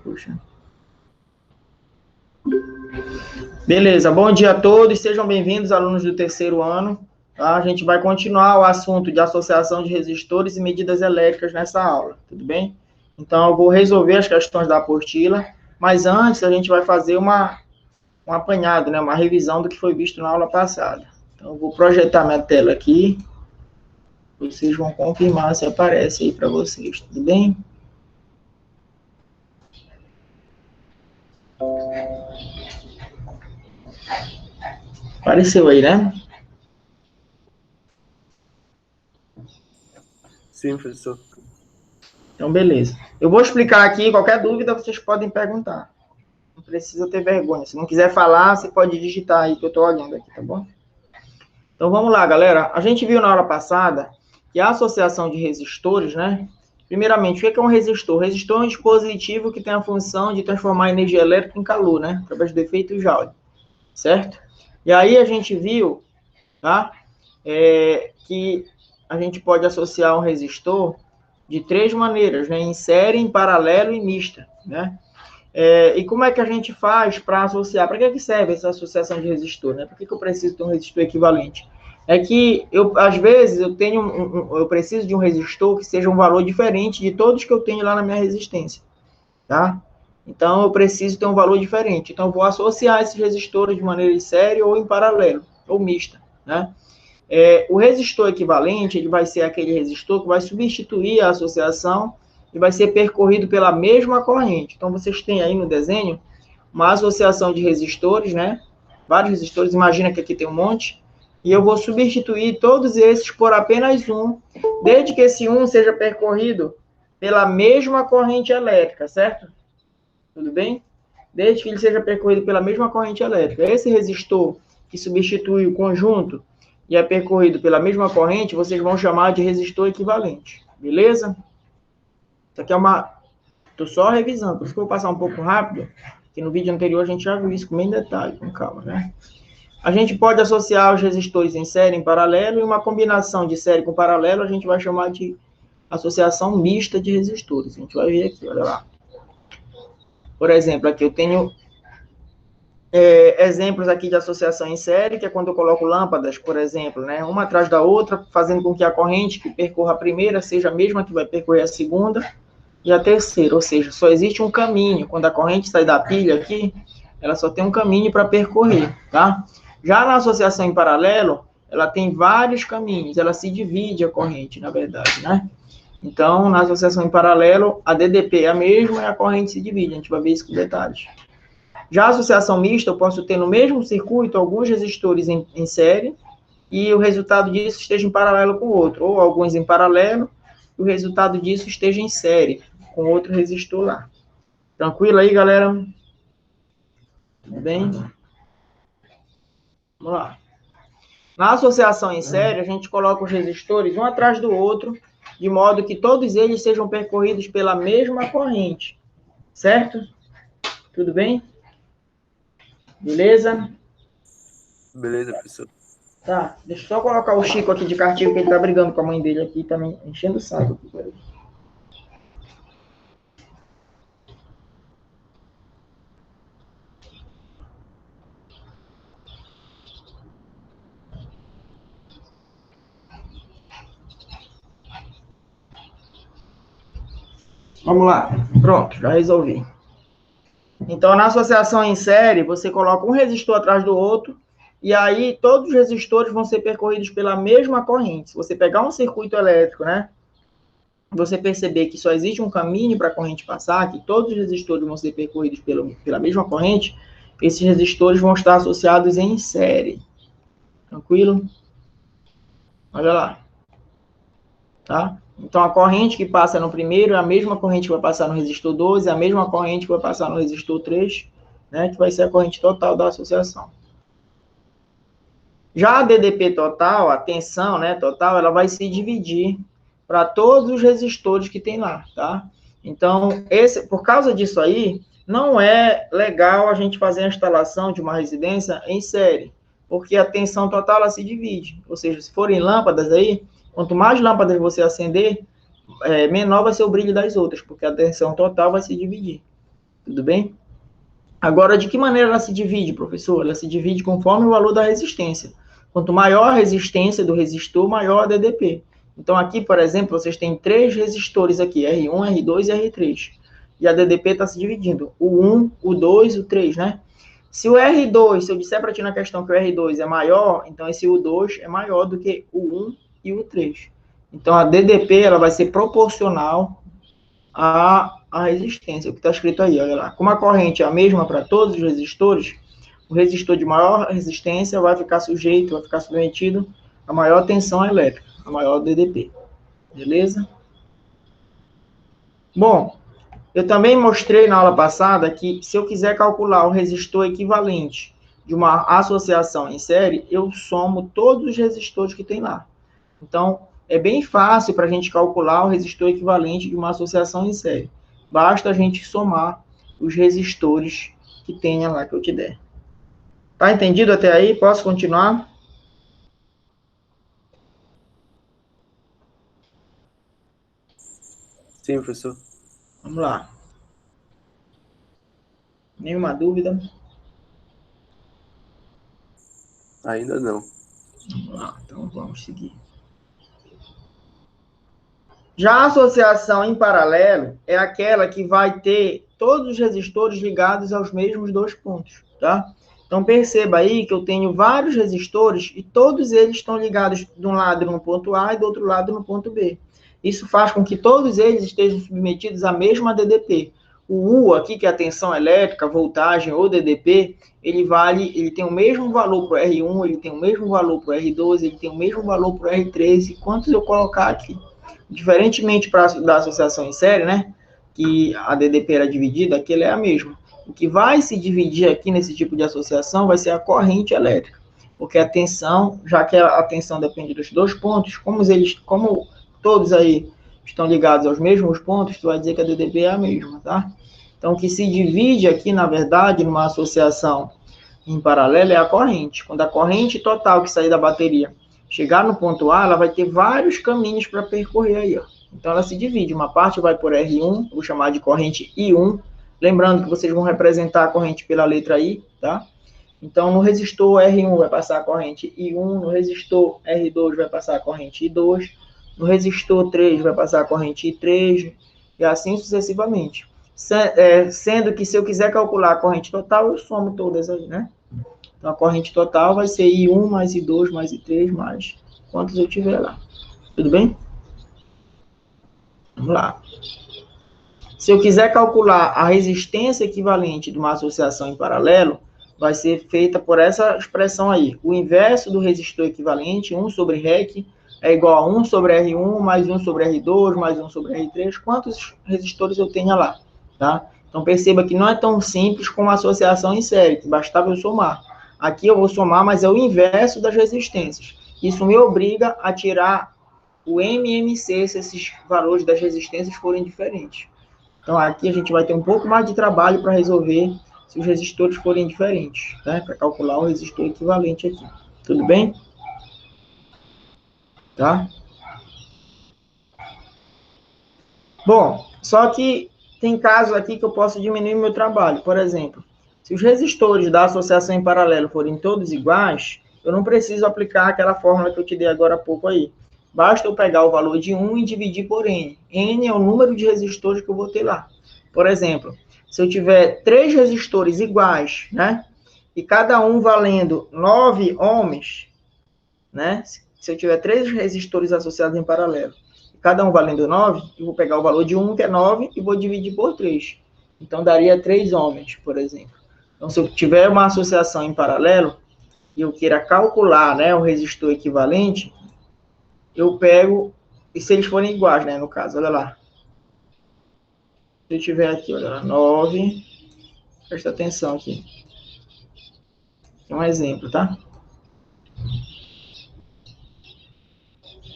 Puxa. Beleza, bom dia a todos, sejam bem-vindos, alunos do terceiro ano. Tá? A gente vai continuar o assunto de associação de resistores e medidas elétricas nessa aula, tudo bem? Então, eu vou resolver as questões da apostila, mas antes a gente vai fazer um apanhado, né, uma revisão do que foi visto na aula passada. Então, eu vou projetar minha tela aqui, vocês vão confirmar se aparece aí para vocês, tudo bem? Apareceu aí, né? Sim, professor. Então, beleza. Eu vou explicar aqui, qualquer dúvida vocês podem perguntar. Não precisa ter vergonha. Se não quiser falar, você pode digitar aí, que eu estou olhando aqui, tá bom? Então, vamos lá, galera. A gente viu na aula passada que a associação de resistores, né? Primeiramente, o que é um resistor? O resistor é um dispositivo que tem a função de transformar a energia elétrica em calor, né? Através do efeito Joule, certo? E aí a gente viu, tá? Que a gente pode associar um resistor de três maneiras, né? Em série, em paralelo e mista, né? E como é que a gente faz para associar? Para que serve essa associação de resistor, né? Por que eu preciso de um resistor equivalente? É que, às vezes, eu preciso de um resistor que seja um valor diferente de todos que eu tenho lá na minha resistência, tá? Então, eu preciso ter um valor diferente. Então, eu vou associar esses resistores de maneira em série ou em paralelo, ou mista, né? O resistor equivalente, ele vai ser aquele resistor que vai substituir a associação e vai ser percorrido pela mesma corrente. Então, vocês têm aí no desenho uma associação de resistores, né? Vários resistores, imagina que aqui tem um monte, e eu vou substituir todos esses por apenas um, desde que esse um seja percorrido pela mesma corrente elétrica, certo? Tudo bem? Desde que ele seja percorrido pela mesma corrente elétrica. Esse resistor que substitui o conjunto e é percorrido pela mesma corrente, vocês vão chamar de resistor equivalente. Beleza? Isso aqui é uma... Estou só revisando, por isso que eu vou passar um pouco rápido, que no vídeo anterior a gente já viu isso com bem detalhe, com calma, né? A gente pode associar os resistores em série, em paralelo, e uma combinação de série com paralelo a gente vai chamar de associação mista de resistores. A gente vai ver aqui, olha lá. Por exemplo, aqui eu tenho exemplos aqui de associação em série, que é quando eu coloco lâmpadas, por exemplo, né, uma atrás da outra, fazendo com que a corrente que percorra a primeira seja a mesma que vai percorrer a segunda e a terceira, ou seja, só existe um caminho. Quando a corrente sai da pilha aqui, ela só tem um caminho para percorrer, tá? Já na associação em paralelo, ela tem vários caminhos, ela se divide a corrente, na verdade, né? Então, na associação em paralelo, a DDP é a mesma e a corrente se divide, a gente vai ver isso com detalhes. Já a associação mista, eu posso ter no mesmo circuito alguns resistores em série e o resultado disso esteja em paralelo com o outro, ou alguns em paralelo e o resultado disso esteja em série com outro resistor lá. Tranquilo aí, galera? Tudo bem? Vamos lá. Na associação em série, a gente coloca os resistores um atrás do outro, de modo que todos eles sejam percorridos pela mesma corrente, certo? Tudo bem? Beleza? Beleza, professor. Tá, deixa eu só colocar o Chico aqui de castigo, que ele tá brigando com a mãe dele aqui, tá me enchendo o saco aqui, peraí. Vamos lá, pronto, já resolvi. Então, na associação em série, você coloca um resistor atrás do outro, e aí todos os resistores vão ser percorridos pela mesma corrente. Se você pegar um circuito elétrico, né, você perceber que só existe um caminho para a corrente passar, que todos os resistores vão ser percorridos pela mesma corrente, esses resistores vão estar associados em série. Tranquilo? Olha lá. Tá? Então, a corrente que passa no primeiro é a mesma corrente que vai passar no resistor 2, é a mesma corrente que vai passar no resistor 3, né, que vai ser a corrente total da associação. Já a DDP total, a tensão, né, total, ela vai se dividir para todos os resistores que tem lá, tá? Então, por causa disso aí, não é legal a gente fazer a instalação de uma residência em série, porque a tensão total, ela se divide. Ou seja, se forem lâmpadas aí, quanto mais lâmpadas você acender, menor vai ser o brilho das outras, porque a tensão total vai se dividir. Tudo bem? Agora, de que maneira ela se divide, professor? Ela se divide conforme o valor da resistência. Quanto maior a resistência do resistor, maior a DDP. Então, aqui, por exemplo, vocês têm 3 resistores aqui, R1, R2 e R3. E a DDP está se dividindo, o 1, o 2 e o 3, né? Se o R2, se eu disser para ti na questão que o R2 é maior, então esse U2 é maior do que o 1 e o 3. Então, a DDP ela vai ser proporcional a resistência, o que está escrito aí, olha lá. Como a corrente é a mesma para todos os resistores, o resistor de maior resistência vai ficar sujeito, vai ficar submetido a maior tensão elétrica, a maior DDP. Beleza? Bom, eu também mostrei na aula passada que se eu quiser calcular o resistor equivalente de uma associação em série, eu somo todos os resistores que tem lá. Então, é bem fácil para a gente calcular o resistor equivalente de uma associação em série. Basta a gente somar os resistores que tenha lá que eu te der. Tá entendido até aí? Posso continuar? Sim, professor. Vamos lá. Nenhuma dúvida? Ainda não. Vamos lá, então vamos seguir. Já a associação em paralelo é aquela que vai ter todos os resistores ligados aos mesmos 2 pontos, tá? Então, perceba aí que eu tenho vários resistores e todos eles estão ligados de um lado no ponto A e do outro lado no ponto B. Isso faz com que todos eles estejam submetidos à mesma DDP. O U aqui, que é a tensão elétrica, voltagem ou DDP, ele tem o mesmo valor para o R1, ele tem o mesmo valor para o R2, ele tem o mesmo valor para o R3, quantos eu colocar aqui. Diferentemente da associação em série, né, que a DDP era dividida, aqui é a mesma. O que vai se dividir aqui nesse tipo de associação vai ser a corrente elétrica, porque a tensão, já que a tensão depende dos 2 pontos, como todos aí estão ligados aos mesmos pontos, tu vai dizer que a DDP é a mesma, tá? Então, o que se divide aqui, na verdade, numa associação em paralelo é a corrente. Quando a corrente total que sair da bateria chegar no ponto A, ela vai ter vários caminhos para percorrer aí, ó. Então, ela se divide. Uma parte vai por R1, vou chamar de corrente I1. Lembrando que vocês vão representar a corrente pela letra I, tá? Então, no resistor R1 vai passar a corrente I1, no resistor R2 vai passar a corrente I2, no resistor 3 vai passar a corrente I3, e assim sucessivamente. Sendo que se eu quiser calcular a corrente total, eu somo todas aí, né? Então, a corrente total vai ser I1 mais I2 mais I3 mais quantos eu tiver lá. Tudo bem? Vamos lá. Se eu quiser calcular a resistência equivalente de uma associação em paralelo, vai ser feita por essa expressão aí. O inverso do resistor equivalente, 1 sobre REC, é igual a 1 sobre R1 mais 1 sobre R2 mais 1 sobre R3. Quantos resistores eu tenha lá, tá? Então, perceba que não é tão simples como a associação em série, que bastava eu somar. Aqui eu vou somar, mas é o inverso das resistências. Isso me obriga a tirar o MMC se esses valores das resistências forem diferentes. Então, aqui a gente vai ter um pouco mais de trabalho para resolver se os resistores forem diferentes, né? Para calcular o resistor equivalente aqui. Tudo bem? Tá? Bom, só que tem casos aqui que eu posso diminuir meu trabalho. Por exemplo, se os resistores da associação em paralelo forem todos iguais, eu não preciso aplicar aquela fórmula que eu te dei agora há pouco aí. Basta eu pegar o valor de 1 e dividir por N. N é o número de resistores que eu vou ter lá. Por exemplo, se eu tiver 3 resistores iguais, né? E cada um valendo 9 ohms, né? Se eu tiver 3 resistores associados em paralelo, cada um valendo 9, eu vou pegar o valor de 1, que é 9, e vou dividir por 3. Então, daria 3 ohms, por exemplo. Então, se eu tiver uma associação em paralelo, e eu queira calcular, né, o resistor equivalente, eu pego, e se eles forem iguais, né, no caso, olha lá. Se eu tiver aqui, olha lá, 9, presta atenção aqui. É um exemplo, tá?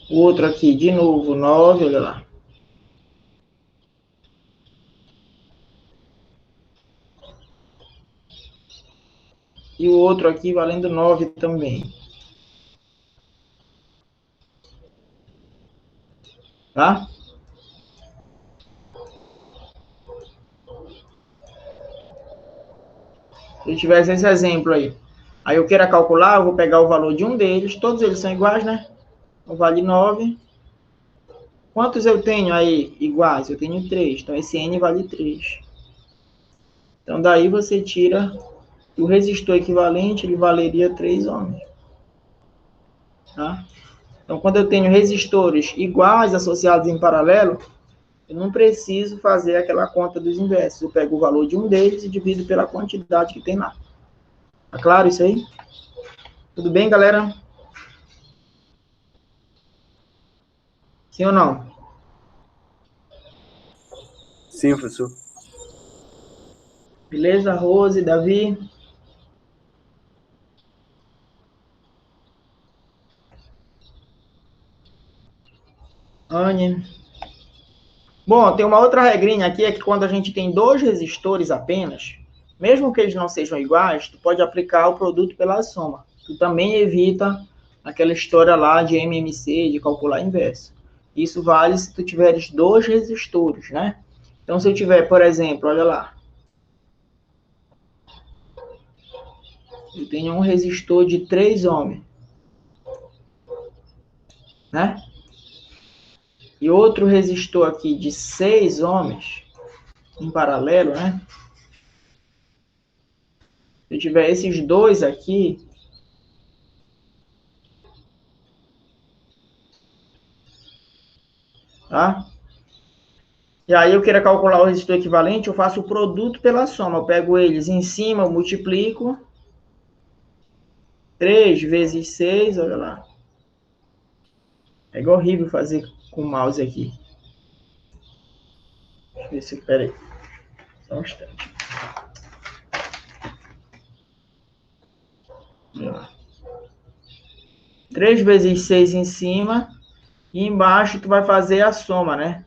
O outro aqui, de novo, 9, olha lá. E o outro aqui valendo 9 também. Tá? Se eu tivesse esse exemplo aí, aí eu queira calcular, eu vou pegar o valor de um deles, todos eles são iguais, né? Então, vale 9. Quantos eu tenho aí iguais? Eu tenho 3, então esse N vale 3. Então, daí você tira o resistor equivalente, ele valeria 3 ohms. Tá? Então, quando eu tenho resistores iguais associados em paralelo, eu não preciso fazer aquela conta dos inversos. Eu pego o valor de um deles e divido pela quantidade que tem lá. Tá claro isso aí? Tudo bem, galera? Sim ou não? Sim, professor. Beleza, Rose, Davi? Anne? Bom, tem uma outra regrinha aqui, é que quando a gente tem dois resistores apenas, mesmo que eles não sejam iguais, tu pode aplicar o produto pela soma. Tu também evita aquela história lá de MMC, de calcular inverso. Isso vale se tu tiveres dois resistores, né? Então, se eu tiver, por exemplo, olha lá, eu tenho um resistor de 3 ohms, né? E outro resistor aqui de 6 ohms, em paralelo, né? Se eu tiver esses dois aqui, tá? E aí eu quero calcular o resistor equivalente, eu faço o produto pela soma. Eu pego eles em cima, eu multiplico. 3 vezes 6, olha lá. É horrível fazer com o mouse aqui. Deixa eu ver se... Pera aí. Só um instante. Olha lá. 3 vezes 6 em cima. E embaixo tu vai fazer a soma, né?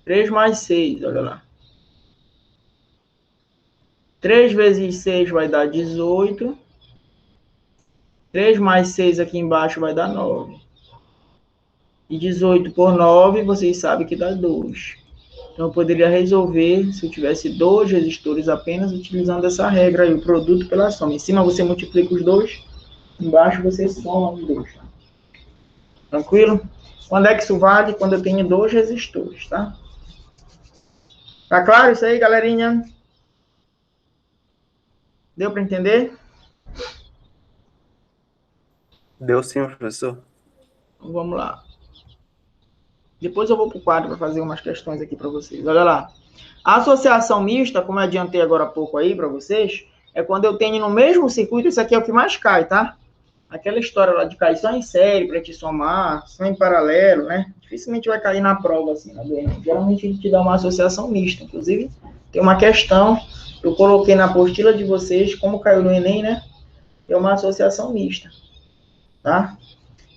3 mais 6, olha lá. 3 vezes 6 vai dar 18. 3 mais 6 aqui embaixo vai dar 9. E 18 por 9, vocês sabem que dá 2. Então, eu poderia resolver, se eu tivesse dois resistores apenas, utilizando essa regra aí, o produto pela soma. Em cima você multiplica os dois, embaixo você soma os dois. Tá? Tranquilo? Quando é que isso vale? Quando eu tenho dois resistores, tá? Tá claro isso aí, galerinha? Deu para entender? Deu sim, professor. Então, vamos lá. Depois eu vou para o quadro para fazer umas questões aqui para vocês. Olha lá. A associação mista, como eu adiantei agora há pouco aí para vocês, é quando eu tenho no mesmo circuito, isso aqui é o que mais cai, tá? Aquela história lá de cair só em série para te somar, só em paralelo, né? Dificilmente vai cair na prova, assim, na BM. Geralmente a gente dá uma associação mista. Inclusive, tem uma questão, eu coloquei na apostila de vocês, como caiu no Enem, né? É uma associação mista, tá?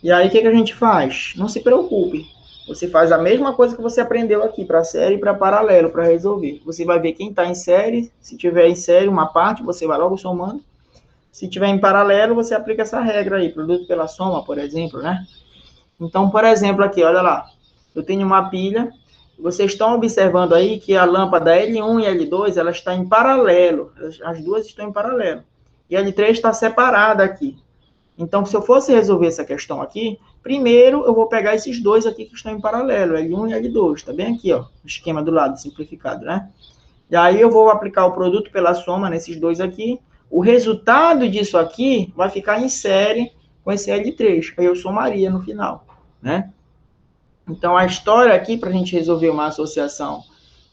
E aí, o que a gente faz? Não se preocupe. Você faz a mesma coisa que você aprendeu aqui, para série e para paralelo, para resolver. Você vai ver quem está em série. Se tiver em série uma parte, você vai logo somando. Se tiver em paralelo, você aplica essa regra aí, produto pela soma, por exemplo, né? Então, por exemplo, aqui, olha lá. Eu tenho uma pilha. Vocês estão observando aí que a lâmpada L1 e L2, ela está em paralelo. As duas estão em paralelo. E a L3 está separada aqui. Então, se eu fosse resolver essa questão aqui, primeiro eu vou pegar esses dois aqui que estão em paralelo, L1 e L2, tá bem aqui, ó, o esquema do lado, simplificado, né? E aí eu vou aplicar o produto pela soma nesses dois aqui, o resultado disso aqui vai ficar em série com esse L3, aí eu somaria no final, né? Então, a história aqui, para a gente resolver uma associação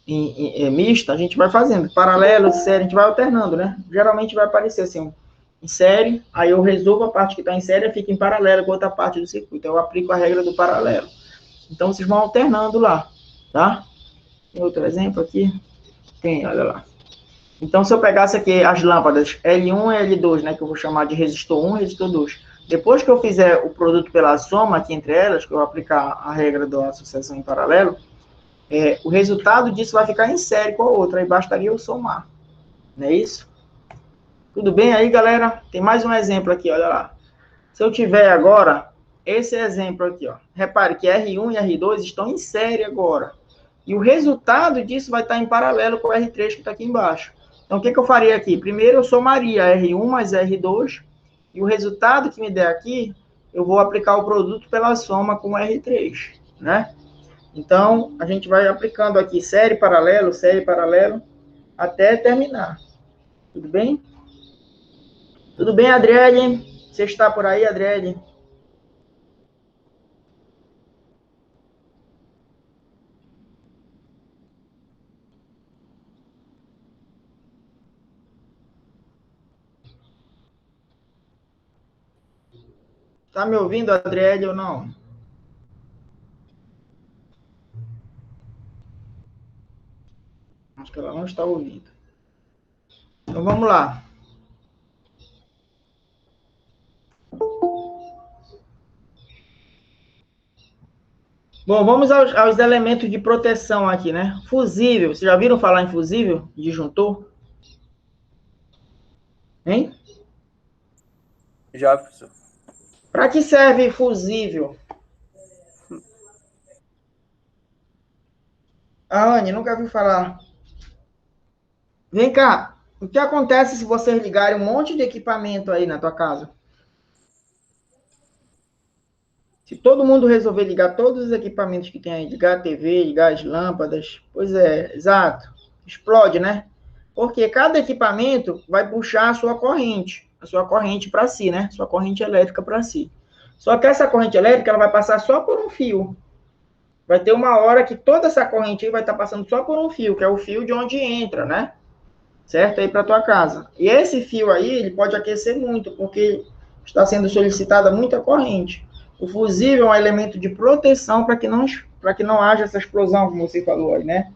mista, a gente vai fazendo paralelo, série, a gente vai alternando, né? Geralmente vai aparecer assim, em série, aí eu resolvo a parte que está em série e fica em paralelo com outra parte do circuito. Eu aplico a regra do paralelo. Então, vocês vão alternando lá, tá? Tem outro exemplo aqui? Tem, olha lá. Então, se eu pegasse aqui as lâmpadas L1 e L2, né, que eu vou chamar de resistor 1 e resistor 2, depois que eu fizer o produto pela soma aqui entre elas, que eu vou aplicar a regra da associação em paralelo, o resultado disso vai ficar em série com a outra, aí bastaria eu somar. Não é isso? Tudo bem aí, galera? Tem mais um exemplo aqui, olha lá. Se eu tiver agora esse exemplo aqui, ó. Repare que R1 e R2 estão em série agora. E o resultado disso vai estar em paralelo com o R3 que está aqui embaixo. Então, o que eu faria aqui? Primeiro, eu somaria R1 mais R2, e o resultado que me der aqui, eu vou aplicar o produto pela soma com R3, né? Então, a gente vai aplicando aqui série paralelo, até terminar. Tudo bem? Tudo bem, Adriele? Você está por aí, Adriele? Está me ouvindo, Adriele, ou não? Acho que ela não está ouvindo. Então, vamos lá. Bom, vamos aos elementos de proteção aqui, né? Fusível. Vocês já viram falar em fusível? Disjuntor? Hein? Já, professor. Para que serve fusível? A Anne, nunca vi falar. Vem cá. O que acontece se vocês ligarem um monte de equipamento aí na tua casa? Se todo mundo resolver ligar todos os equipamentos que tem aí, ligar a TV, ligar as lâmpadas, pois é, exato. Explode, né? Porque cada equipamento vai puxar a sua corrente para si, né? Sua corrente elétrica para si. Só que essa corrente elétrica ela vai passar só por um fio. Vai ter uma hora que toda essa corrente aí vai estar passando só por um fio, que é o fio de onde entra, né? Certo? Aí para tua casa. E esse fio aí, ele pode aquecer muito, porque está sendo solicitada muita corrente. O fusível é um elemento de proteção para que não haja essa explosão, como você falou aí, né?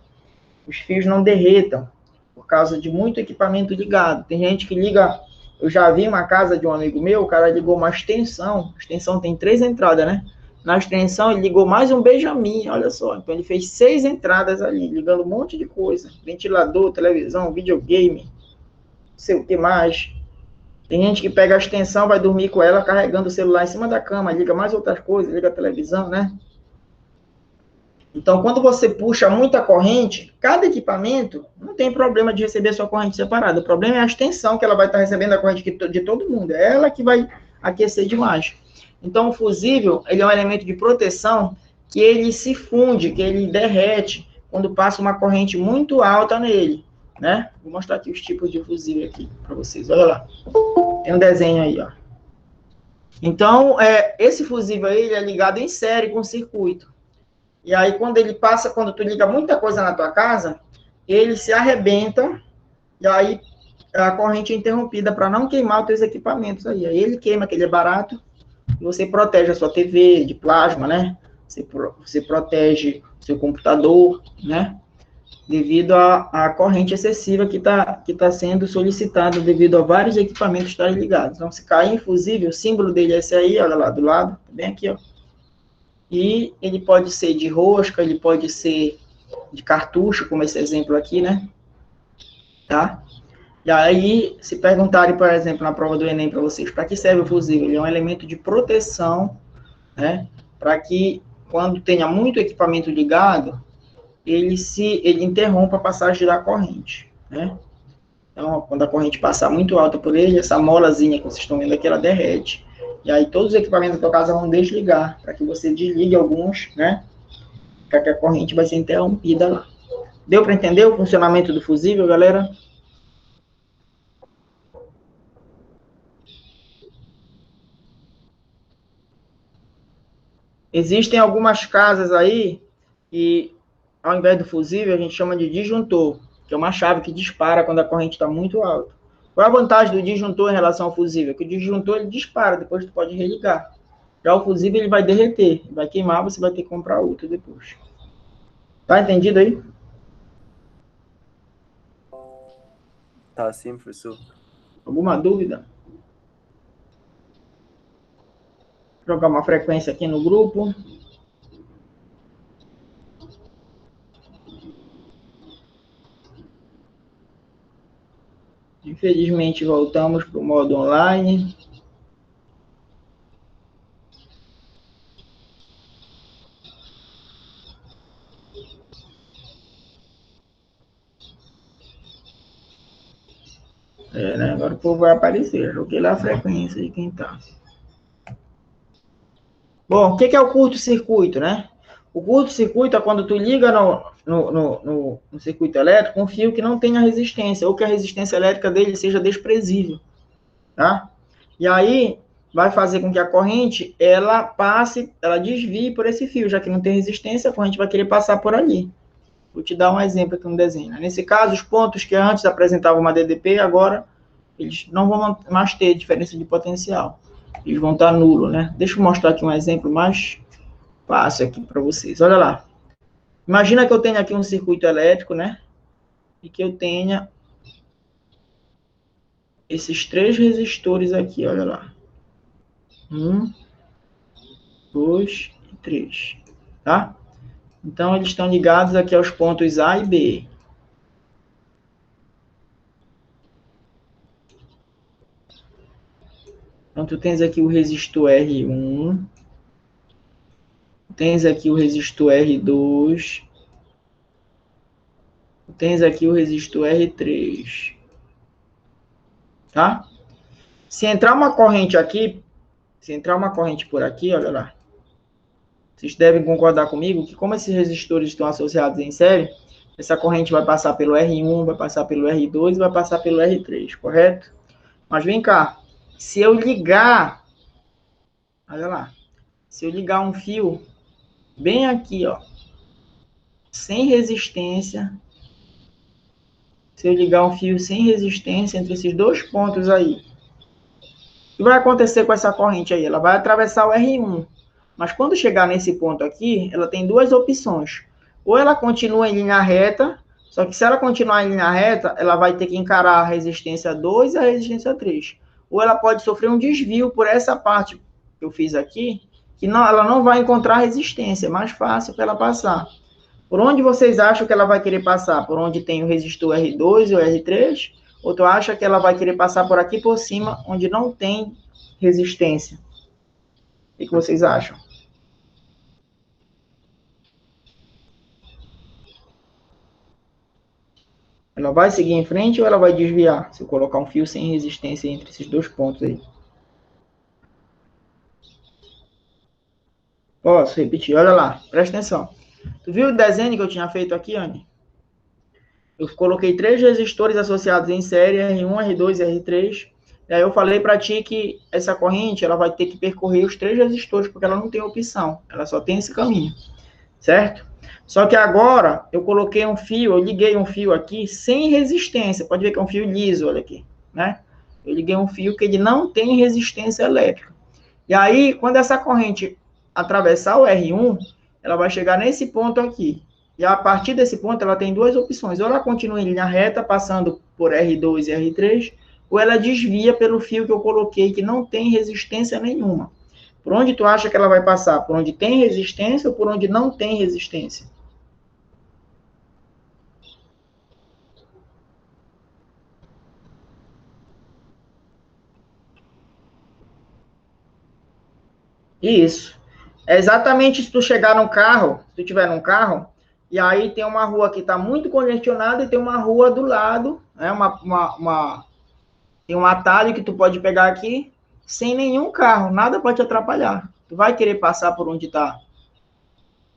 Os fios não derretam por causa de muito equipamento ligado. Tem gente que liga, eu já vi uma casa de um amigo meu, o cara ligou uma extensão, a extensão tem 3 entradas, né? Na extensão ele ligou mais um Benjamin, olha só. Então ele fez 6 entradas ali, ligando um monte de coisa. Ventilador, televisão, videogame, não sei o que mais. Tem gente que pega a extensão, vai dormir com ela, carregando o celular em cima da cama, liga mais outras coisas, liga a televisão, né? Então, quando você puxa muita corrente, cada equipamento não tem problema de receber sua corrente separada. O problema é a extensão que ela vai estar recebendo a corrente de todo mundo. É ela que vai aquecer demais. Então, o fusível, ele é um elemento de proteção que ele se funde, que ele derrete quando passa uma corrente muito alta nele, né? Vou mostrar aqui os tipos de fusível aqui para vocês. Olha lá. Tem um desenho aí, ó. Então, esse fusível aí, ele é ligado em série com o circuito. E aí, quando ele passa, quando tu liga muita coisa na tua casa, ele se arrebenta, e aí a corrente é interrompida para não queimar os teus equipamentos aí. Aí ele queima, que ele é barato, e você protege a sua TV de plasma, né? Você protege o seu computador, né? Devido à corrente excessiva que tá sendo solicitada devido a vários equipamentos estarem ligados. Então, se cair em fusível, o símbolo dele é esse aí, olha lá do lado, bem aqui, ó. E ele pode ser de rosca, ele pode ser de cartucho, como esse exemplo aqui, né? Tá? E aí, se perguntarem, por exemplo, na prova do Enem para vocês, para que serve o fusível? Ele é um elemento de proteção, né? Para que, quando tenha muito equipamento ligado, ele interrompa a passagem da corrente, né? Então, quando a corrente passar muito alta por ele, essa molazinha que vocês estão vendo aqui, ela derrete. E aí, todos os equipamentos da tua casa vão desligar, para que você desligue alguns, né? Para que a corrente vai ser interrompida lá. Deu para entender o funcionamento do fusível, galera? Existem algumas casas aí que, ao invés do fusível, a gente chama de disjuntor, que é uma chave que dispara quando a corrente está muito alta. Qual é a vantagem do disjuntor em relação ao fusível? Que o disjuntor ele dispara, depois tu pode religar. Já o fusível ele vai derreter, vai queimar, você vai ter que comprar outro depois. Tá entendido aí? Tá sim, professor. Alguma dúvida? Vou jogar uma frequência aqui no grupo. Infelizmente, voltamos para o modo online. Né? Agora o povo vai aparecer. Joguei lá a frequência de quem tá. Bom, o que é o curto-circuito, né? O curto-circuito é quando tu liga no circuito elétrico um fio que não tenha resistência, ou que a resistência elétrica dele seja desprezível, tá? E aí vai fazer com que a corrente, ela passe, ela desvie por esse fio, já que não tem resistência, a corrente vai querer passar por ali. Vou te dar um exemplo aqui no desenho. Nesse caso, os pontos que antes apresentavam uma DDP, agora eles não vão mais ter diferença de potencial. Eles vão estar nulo, né? Deixa eu mostrar aqui um exemplo mais fácil aqui para vocês. Olha lá. Imagina que eu tenha aqui um circuito elétrico, né? E que eu tenha esses 3 resistores aqui, olha lá. 1, 2 e 3, tá? Então, eles estão ligados aqui aos pontos A e B. Então, tu tens aqui o resistor R1, tens aqui o resistor R2, tens aqui o resistor R3, tá? Se entrar uma corrente aqui, se entrar uma corrente por aqui, olha lá, vocês devem concordar comigo que como esses resistores estão associados em série, essa corrente vai passar pelo R1, vai passar pelo R2 e vai passar pelo R3, correto? Mas vem cá, se eu ligar, olha lá, se eu ligar um fio bem aqui, ó, sem resistência, se eu ligar um fio sem resistência entre esses 2 pontos aí, o que vai acontecer com essa corrente aí? Ela vai atravessar o R1, mas quando chegar nesse ponto aqui, ela tem 2 opções. Ou ela continua em linha reta, só que se ela continuar em linha reta, ela vai ter que encarar a resistência 2 e a resistência 3. Ou ela pode sofrer um desvio por essa parte que eu fiz aqui, que não, ela não vai encontrar resistência, é mais fácil para ela passar. Por onde vocês acham que ela vai querer passar? Por onde tem o resistor R2 e o R3? Ou tu acha que ela vai querer passar por aqui por cima, onde não tem resistência? O que vocês acham? Ela vai seguir em frente ou ela vai desviar? Se eu colocar um fio sem resistência entre esses 2 pontos aí. Posso repetir, olha lá, presta atenção. Tu viu o desenho que eu tinha feito aqui, Anny? Eu coloquei 3 resistores associados em série, R1, R2 e R3. E aí eu falei para ti que essa corrente, ela vai ter que percorrer os 3 resistores, porque ela não tem opção. Ela só tem esse caminho, certo? Só que agora, eu coloquei um fio, eu liguei um fio aqui sem resistência. Pode ver que é um fio liso, olha aqui, né? Eu liguei um fio que ele não tem resistência elétrica. E aí, quando essa corrente atravessar o R1, ela vai chegar nesse ponto aqui. E a partir desse ponto, ela tem 2 opções. Ou ela continua em linha reta, passando por R2 e R3, ou ela desvia pelo fio que eu coloquei, que não tem resistência nenhuma. Por onde tu acha que ela vai passar? Por onde tem resistência ou por onde não tem resistência? Isso. É exatamente se tu chegar num carro, se tu tiver num carro, e aí tem uma rua que está muito congestionada e tem uma rua do lado, né, tem um atalho que tu pode pegar aqui sem nenhum carro, nada pode te atrapalhar. Tu vai querer passar por onde tá,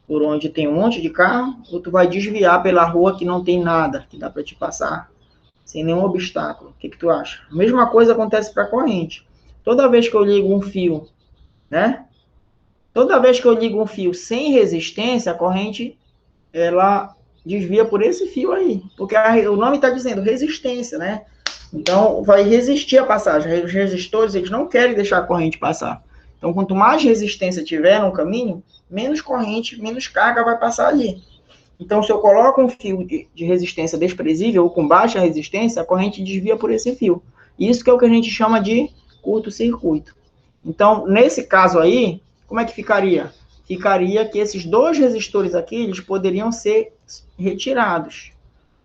por onde tem um monte de carro, ou tu vai desviar pela rua que não tem nada, que dá para te passar sem nenhum obstáculo. O que tu acha? A mesma coisa acontece para a corrente. Toda vez que eu ligo um fio, né? Toda vez que eu ligo um fio sem resistência, a corrente, ela desvia por esse fio aí. Porque o nome está dizendo resistência, né? Então, vai resistir a passagem. Os resistores, eles não querem deixar a corrente passar. Então, quanto mais resistência tiver no caminho, menos corrente, menos carga vai passar ali. Então, se eu coloco um fio de resistência desprezível ou com baixa resistência, a corrente desvia por esse fio. Isso que é o que a gente chama de curto-circuito. Então, nesse caso aí, como é que ficaria? Ficaria que esses 2 resistores aqui, eles poderiam ser retirados.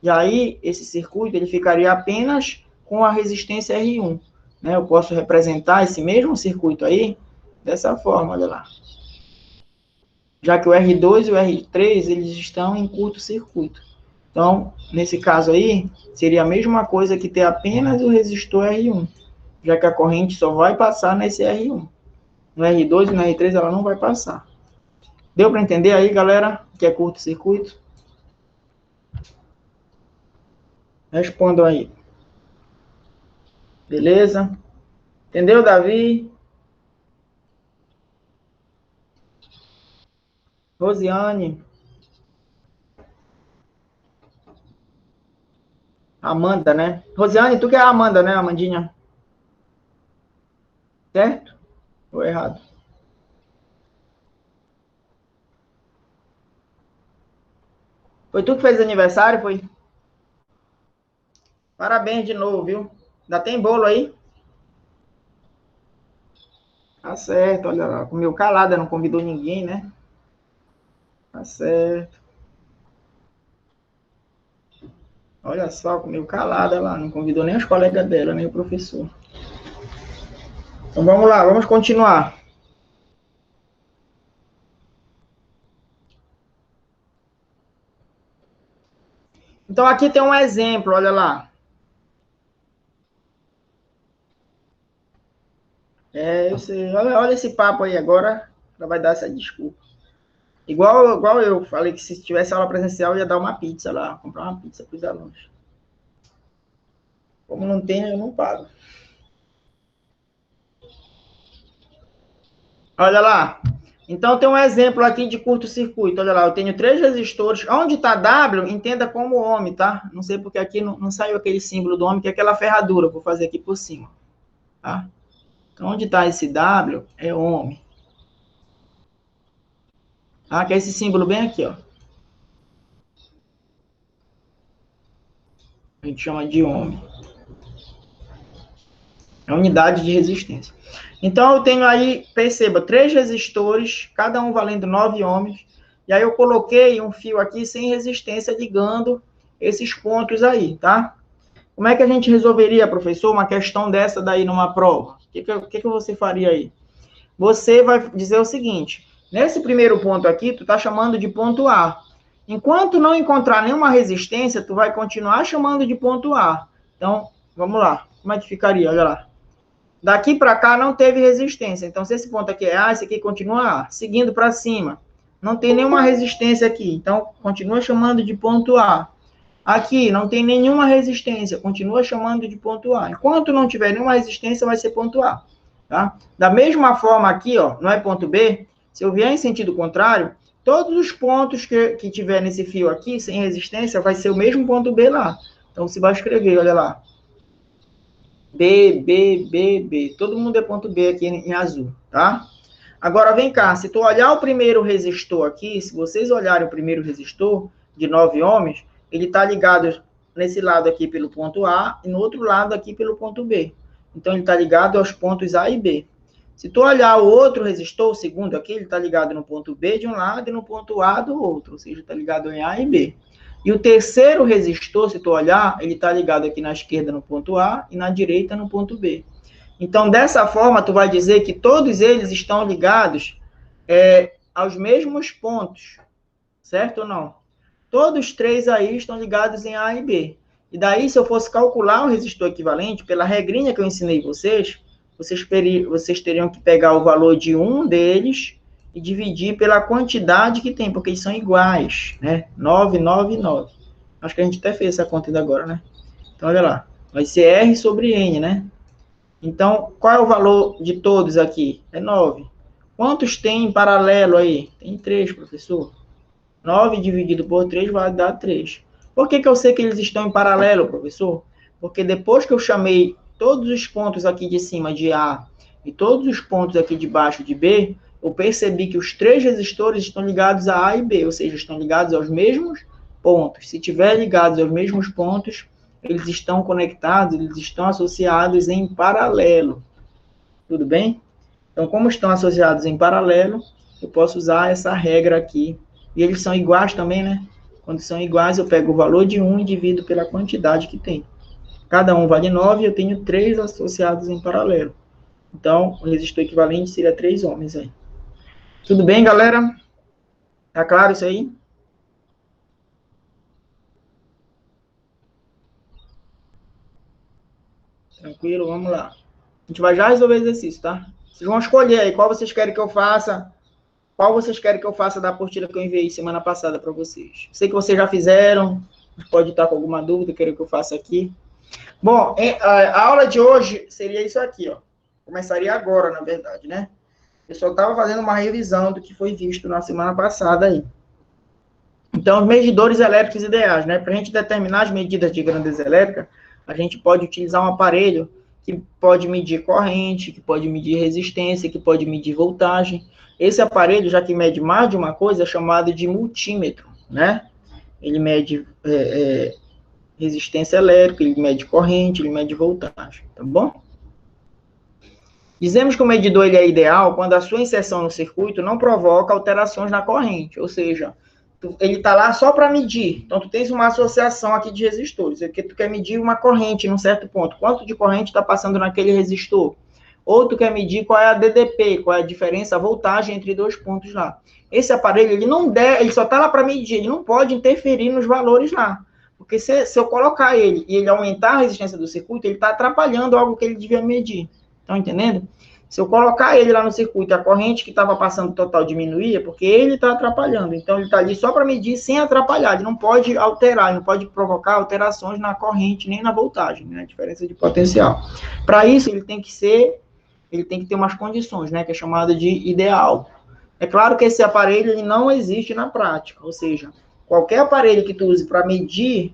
E aí, esse circuito, ele ficaria apenas com a resistência R1. Né? Eu posso representar esse mesmo circuito aí dessa forma, olha lá. Já que o R2 e o R3, eles estão em curto-circuito. Então, nesse caso aí, seria a mesma coisa que ter apenas o resistor R1, já que a corrente só vai passar nesse R1. No R2 e no R3 ela não vai passar. Deu para entender aí, galera, que é curto-circuito? Respondam aí. Beleza? Entendeu, Davi? Rosiane? Amanda, né? Rosiane, tu que é a Amanda, né, Amandinha? Certo? Ou errado? Foi tu que fez aniversário, foi? Parabéns de novo, viu? Ainda tem bolo aí? Tá certo, olha lá. Comeu calada, não convidou ninguém, né? Tá certo. Olha só, comeu calada lá. Não convidou nem os colegas dela, nem o professor. Então vamos lá, vamos continuar. Então aqui tem um exemplo, olha lá. Eu sei. Olha esse papo aí agora. Ela vai dar essa desculpa. Igual eu falei que se tivesse aula presencial, eu ia dar uma pizza lá, comprar uma pizza para os alunos. Como não tem, eu não pago. Olha lá. Então tem um exemplo aqui de curto-circuito. Olha lá, eu tenho 3 resistores. Onde está W, entenda como ohm, tá? Não sei porque aqui não saiu aquele símbolo do ohm, que é aquela ferradura. Vou fazer aqui por cima. Tá? Então, onde está esse W é ohm. Tá? Que é esse símbolo bem aqui, ó. A gente chama de ohm. É a unidade de resistência. Então, eu tenho aí, perceba, 3 resistores, cada um valendo 9 ohms. E aí eu coloquei um fio aqui sem resistência ligando esses pontos aí, tá? Como é que a gente resolveria, professor, uma questão dessa daí numa prova? O que você faria aí? Você vai dizer o seguinte, nesse primeiro ponto aqui, tu tá chamando de ponto A. Enquanto não encontrar nenhuma resistência, tu vai continuar chamando de ponto A. Então, vamos lá. Como é que ficaria? Olha lá. Daqui para cá não teve resistência. Então, se esse ponto aqui é A, esse aqui continua A. Seguindo para cima, não tem nenhuma resistência aqui. Então, continua chamando de ponto A. Aqui, não tem nenhuma resistência. Continua chamando de ponto A. Enquanto não tiver nenhuma resistência, vai ser ponto A. Tá? Da mesma forma aqui, ó, não é ponto B. Se eu vier em sentido contrário, todos os pontos que tiver nesse fio aqui, sem resistência, vai ser o mesmo ponto B lá. Então, você vai escrever, olha lá. B, B, B, B. Todo mundo é ponto B aqui em azul, tá? Agora, vem cá. Se tu olhar o primeiro resistor aqui, se vocês olharem o primeiro resistor de 9 ohms, ele está ligado nesse lado aqui pelo ponto A e no outro lado aqui pelo ponto B. Então, ele está ligado aos pontos A e B. Se tu olhar o outro resistor, o segundo aqui, ele está ligado no ponto B de um lado e no ponto A do outro. Ou seja, está ligado em A e B. E o terceiro resistor, se tu olhar, ele está ligado aqui na esquerda no ponto A e na direita no ponto B. Então, dessa forma, tu vai dizer que todos eles estão ligados aos mesmos pontos, certo ou não? Todos 3 aí estão ligados em A e B. E daí, se eu fosse calcular o resistor equivalente, pela regrinha que eu ensinei vocês teriam que pegar o valor de um deles e dividir pela quantidade que tem, porque eles são iguais, né? 9, 9, 9. Acho que a gente até fez essa conta ainda agora, né? Então, olha lá. Vai ser R sobre N, né? Então, qual é o valor de todos aqui? É 9. Quantos tem em paralelo aí? Tem 3, professor. 9 dividido por 3 vai dar 3. Por que eu sei que eles estão em paralelo, professor? Porque depois que eu chamei todos os pontos aqui de cima de A e todos os pontos aqui de baixo de B, eu percebi que os 3 resistores estão ligados a A e B, ou seja, estão ligados aos mesmos pontos. Se estiver ligados aos mesmos pontos, eles estão conectados, eles estão associados em paralelo. Tudo bem? Então, como estão associados em paralelo, eu posso usar essa regra aqui. E eles são iguais também, né? Quando são iguais, eu pego o valor de um e divido pela quantidade que tem. Cada um vale 9 e eu tenho 3 associados em paralelo. Então, o resistor equivalente seria 3 ohms aí. Tudo bem, galera? Tá claro isso aí? Tranquilo? Vamos lá. A gente vai já resolver o exercício, tá? Vocês vão escolher aí qual vocês querem que eu faça. Qual vocês querem que eu faça da apostila que eu enviei semana passada para vocês? Sei que vocês já fizeram, pode estar com alguma dúvida, querem que eu faça aqui. Bom, a aula de hoje seria isso aqui, ó. Começaria agora, na verdade, né? Eu só estava fazendo uma revisão do que foi visto na semana passada aí. Então, os medidores elétricos ideais, né? Para a gente determinar as medidas de grandeza elétrica, a gente pode utilizar um aparelho que pode medir corrente, que pode medir resistência, que pode medir voltagem. Esse aparelho, já que mede mais de uma coisa, é chamado de multímetro, né? Ele mede resistência elétrica, ele mede corrente, ele mede voltagem, tá bom? Dizemos que o medidor ele é ideal quando a sua inserção no circuito não provoca alterações na corrente, ou seja, ele está lá só para medir. Então, tu tens uma associação aqui de resistores, porque tu quer medir uma corrente num certo ponto. Quanto de corrente está passando naquele resistor? Ou tu quer medir qual é a DDP, qual é a diferença, a voltagem entre dois pontos lá. Esse aparelho, ele só está lá para medir, ele não pode interferir nos valores lá. Porque se eu colocar ele e ele aumentar a resistência do circuito, ele está atrapalhando algo que ele devia medir. Estão entendendo? Se eu colocar ele lá no circuito, a corrente que estava passando total diminuía, porque ele está atrapalhando. Então, ele está ali só para medir sem atrapalhar. Ele não pode alterar, ele não pode provocar alterações na corrente nem na voltagem, né? A diferença de potencial. Para isso, ele tem que ter umas condições, né? Que é chamada de ideal. É claro que esse aparelho ele não existe na prática. Ou seja, qualquer aparelho que tu use para medir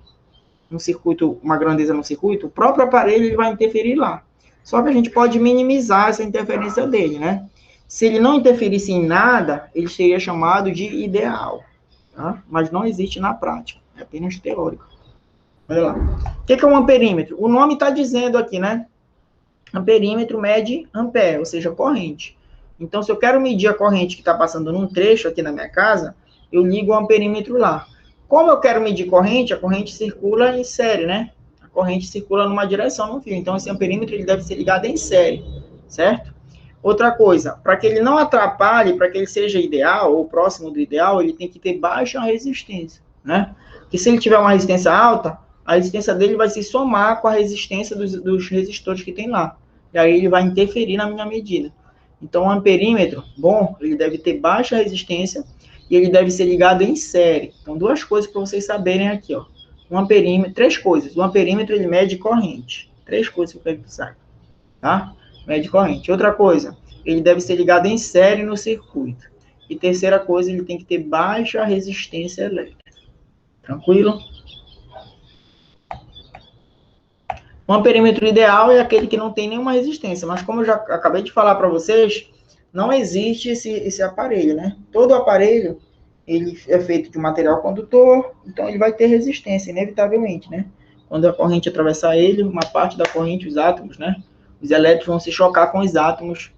um circuito, uma grandeza no circuito, o próprio aparelho ele vai interferir lá. Só que a gente pode minimizar essa interferência dele, né? Se ele não interferisse em nada, ele seria chamado de ideal, tá? Mas não existe na prática, é apenas teórico. Olha lá. O que é um amperímetro? O nome está dizendo aqui, né? Amperímetro mede ampere, ou seja, corrente. Então, se eu quero medir a corrente que está passando num trecho aqui na minha casa, eu ligo o amperímetro lá. Como eu quero medir corrente, a corrente circula em série, né? Corrente circula numa direção no fio. Então, esse amperímetro ele deve ser ligado em série, certo? Outra coisa, para que ele não atrapalhe, para que ele seja ideal ou próximo do ideal, ele tem que ter baixa resistência, né? Porque se ele tiver uma resistência alta, a resistência dele vai se somar com a resistência dos resistores que tem lá. E aí ele vai interferir na minha medida. Então, o amperímetro, bom, ele deve ter baixa resistência e ele deve ser ligado em série. Então, duas coisas para vocês saberem aqui, ó. Um amperímetro, três coisas. O amperímetro, ele mede corrente. Três coisas que eu quero que tu saiba, tá? Mede corrente. Outra coisa, ele deve ser ligado em série no circuito. E terceira coisa, ele tem que ter baixa resistência elétrica. Tranquilo? O amperímetro ideal é aquele que não tem nenhuma resistência. Mas como eu já acabei de falar para vocês, não existe esse aparelho, né? Todo aparelho ele é feito de material condutor, então ele vai ter resistência, inevitavelmente, né? Quando a corrente atravessar ele, uma parte da corrente, os átomos, né? Os elétrons vão se chocar com os átomos,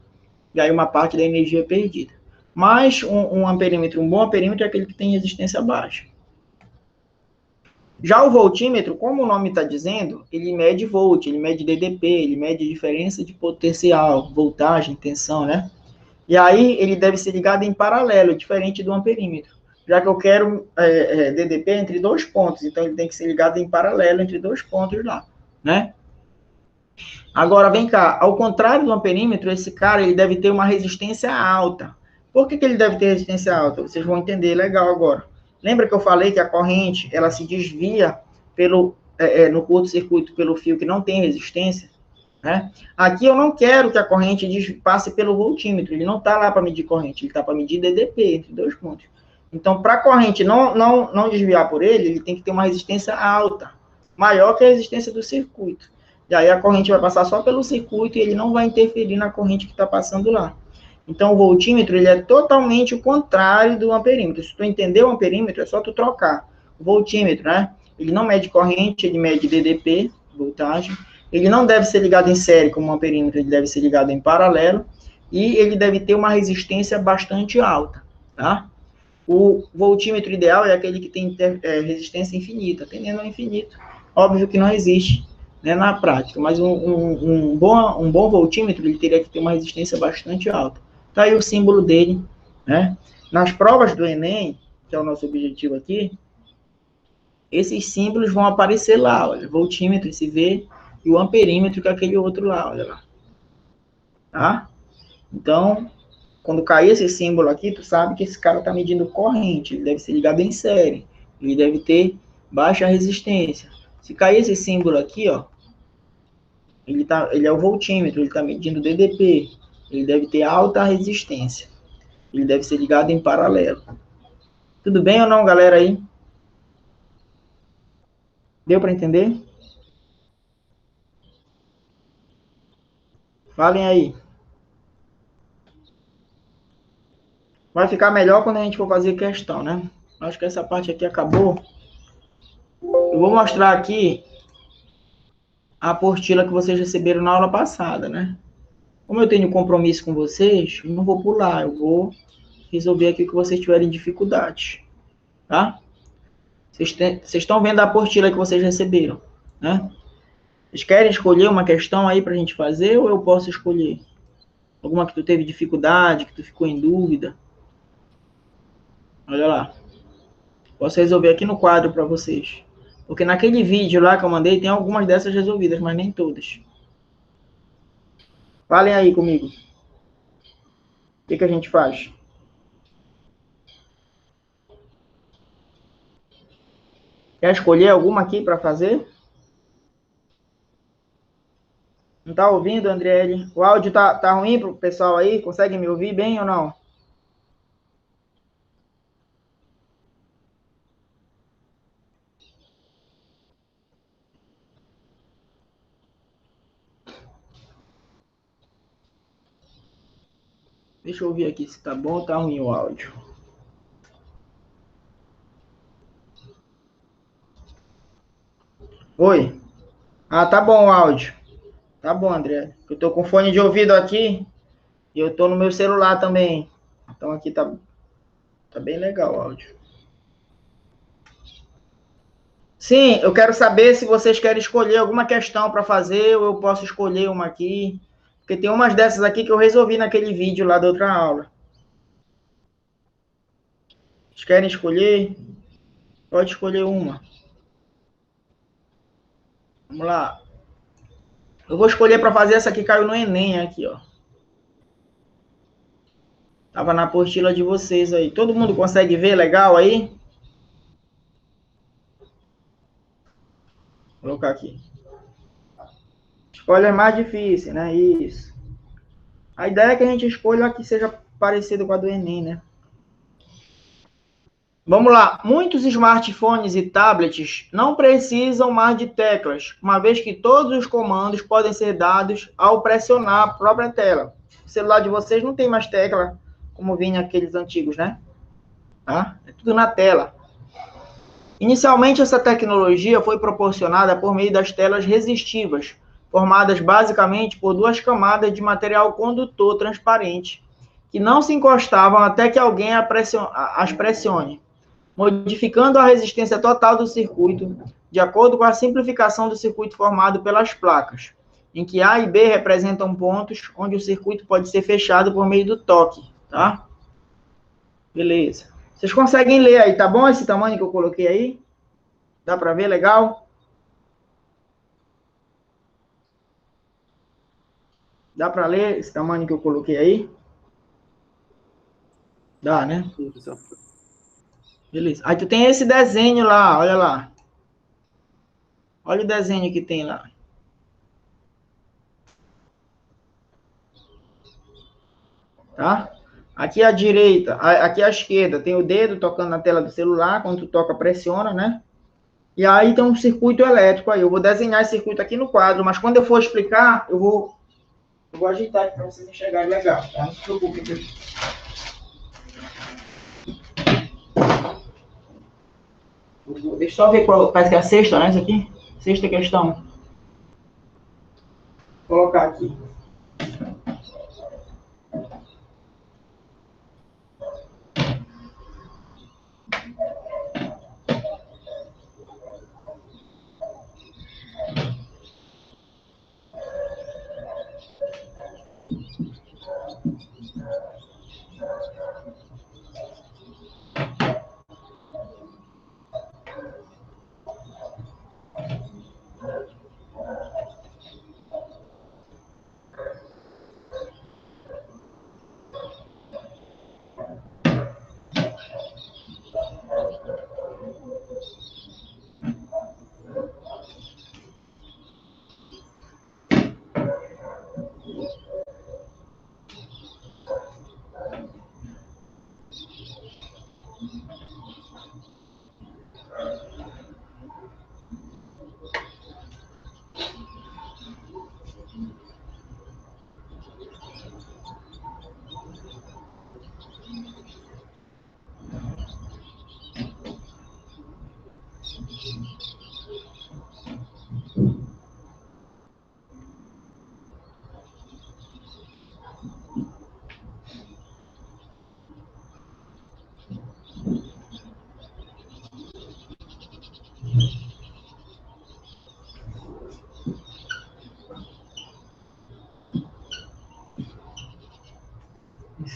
e aí uma parte da energia é perdida. Mas um amperímetro, um bom amperímetro é aquele que tem resistência baixa. Já o voltímetro, como o nome está dizendo, ele mede volt, ele mede DDP, ele mede diferença de potencial, voltagem, tensão, né? E aí ele deve ser ligado em paralelo, diferente do amperímetro. Já que eu quero DDP entre dois pontos, então ele tem que ser ligado em paralelo entre dois pontos lá, né? Agora, vem cá, ao contrário do amperímetro, esse cara ele deve ter uma resistência alta. Por que ele deve ter resistência alta? Vocês vão entender legal agora. Lembra que eu falei que a corrente, ela se desvia no curto-circuito pelo fio que não tem resistência? Né? Aqui eu não quero que a corrente passe pelo voltímetro, ele não está lá para medir corrente, ele está para medir DDP, entre dois pontos. Então, para a corrente não desviar por ele tem que ter uma resistência alta, maior que a resistência do circuito. E aí a corrente vai passar só pelo circuito e ele não vai interferir na corrente que está passando lá. Então, o voltímetro ele é totalmente o contrário do amperímetro. Se tu entender o amperímetro, é só tu trocar. O voltímetro, né? Ele não mede corrente, ele mede DDP, voltagem. Ele não deve ser ligado em série como um amperímetro, ele deve ser ligado em paralelo. E ele deve ter uma resistência bastante alta, tá? O voltímetro ideal é aquele que tem resistência infinita, tendendo ao infinito. Óbvio que não existe, né, na prática, mas um bom voltímetro ele teria que ter uma resistência bastante alta. Tá aí o símbolo dele, né? Nas provas do Enem, que é o nosso objetivo aqui, esses símbolos vão aparecer lá, olha, voltímetro, se vê, e o amperímetro, que é aquele outro lá, olha lá. Tá? Então, quando cair esse símbolo aqui, tu sabe que esse cara está medindo corrente, ele deve ser ligado em série, ele deve ter baixa resistência. Se cair esse símbolo aqui, ó, ele é o voltímetro, ele está medindo DDP, ele deve ter alta resistência, ele deve ser ligado em paralelo. Tudo bem ou não, galera aí? Deu para entender? Falem aí. Vai ficar melhor quando a gente for fazer questão, né? Acho que essa parte aqui acabou. Eu vou mostrar aqui a apostila que vocês receberam na aula passada, né? Como eu tenho compromisso com vocês, eu não vou pular, eu vou resolver aqui o que vocês tiverem dificuldade, tá? Vocês estão vendo a apostila que vocês receberam, né? Vocês querem escolher uma questão aí pra gente fazer ou eu posso escolher? Alguma que tu teve dificuldade, que tu ficou em dúvida? Olha lá. Posso resolver aqui no quadro para vocês. Porque naquele vídeo lá que eu mandei, tem algumas dessas resolvidas, mas nem todas. Falem aí comigo. O que a gente faz? Quer escolher alguma aqui para fazer? Não tá ouvindo, Andriele? O áudio tá ruim pro pessoal aí? Consegue me ouvir bem ou não? Deixa eu ouvir aqui se tá bom ou tá ruim o áudio. Oi? Ah, tá bom o áudio. Tá bom, André. Eu tô com fone de ouvido aqui e eu tô no meu celular também. Então aqui tá bem legal o áudio. Sim, eu quero saber se vocês querem escolher alguma questão para fazer ou eu posso escolher uma aqui. Porque tem umas dessas aqui que eu resolvi naquele vídeo lá da outra aula. Vocês querem escolher? Pode escolher uma. Vamos lá. Eu vou escolher para fazer essa que caiu no Enem aqui, ó. Tava na apostila de vocês aí. Todo mundo consegue ver legal aí? Vou colocar aqui. Escolha mais difícil, né? Isso. A ideia é que a gente escolha a que seja parecido com a do Enem, né? Vamos lá. Muitos smartphones e tablets não precisam mais de teclas, uma vez que todos os comandos podem ser dados ao pressionar a própria tela. O celular de vocês não tem mais tecla, como vinha aqueles antigos, né? Tá? É tudo na tela. Inicialmente, essa tecnologia foi proporcionada por meio das telas resistivas, formadas basicamente por duas camadas de material condutor transparente, que não se encostavam até que alguém as pressione, modificando a resistência total do circuito, de acordo com a simplificação do circuito formado pelas placas, em que A e B representam pontos onde o circuito pode ser fechado por meio do toque, tá? Beleza. Vocês conseguem ler aí, tá bom esse tamanho que eu coloquei aí? Dá para ver legal? Dá para ler esse tamanho que eu coloquei aí? Dá, né? Sim, professor. Beleza. Aí tu tem esse desenho lá, olha lá. Olha o desenho que tem lá. Tá? Aqui à direita, aqui à esquerda, tem o dedo tocando na tela do celular, quando tu toca, pressiona, né? E aí tem um circuito elétrico aí. Eu vou desenhar esse circuito aqui no quadro, mas quando eu for explicar, eu vou agitar aqui para vocês enxergarem legal, tá? Não se preocupe. Deixa eu só ver qual, parece que é a sexta, né? Isso aqui? Sexta questão. Vou colocar aqui.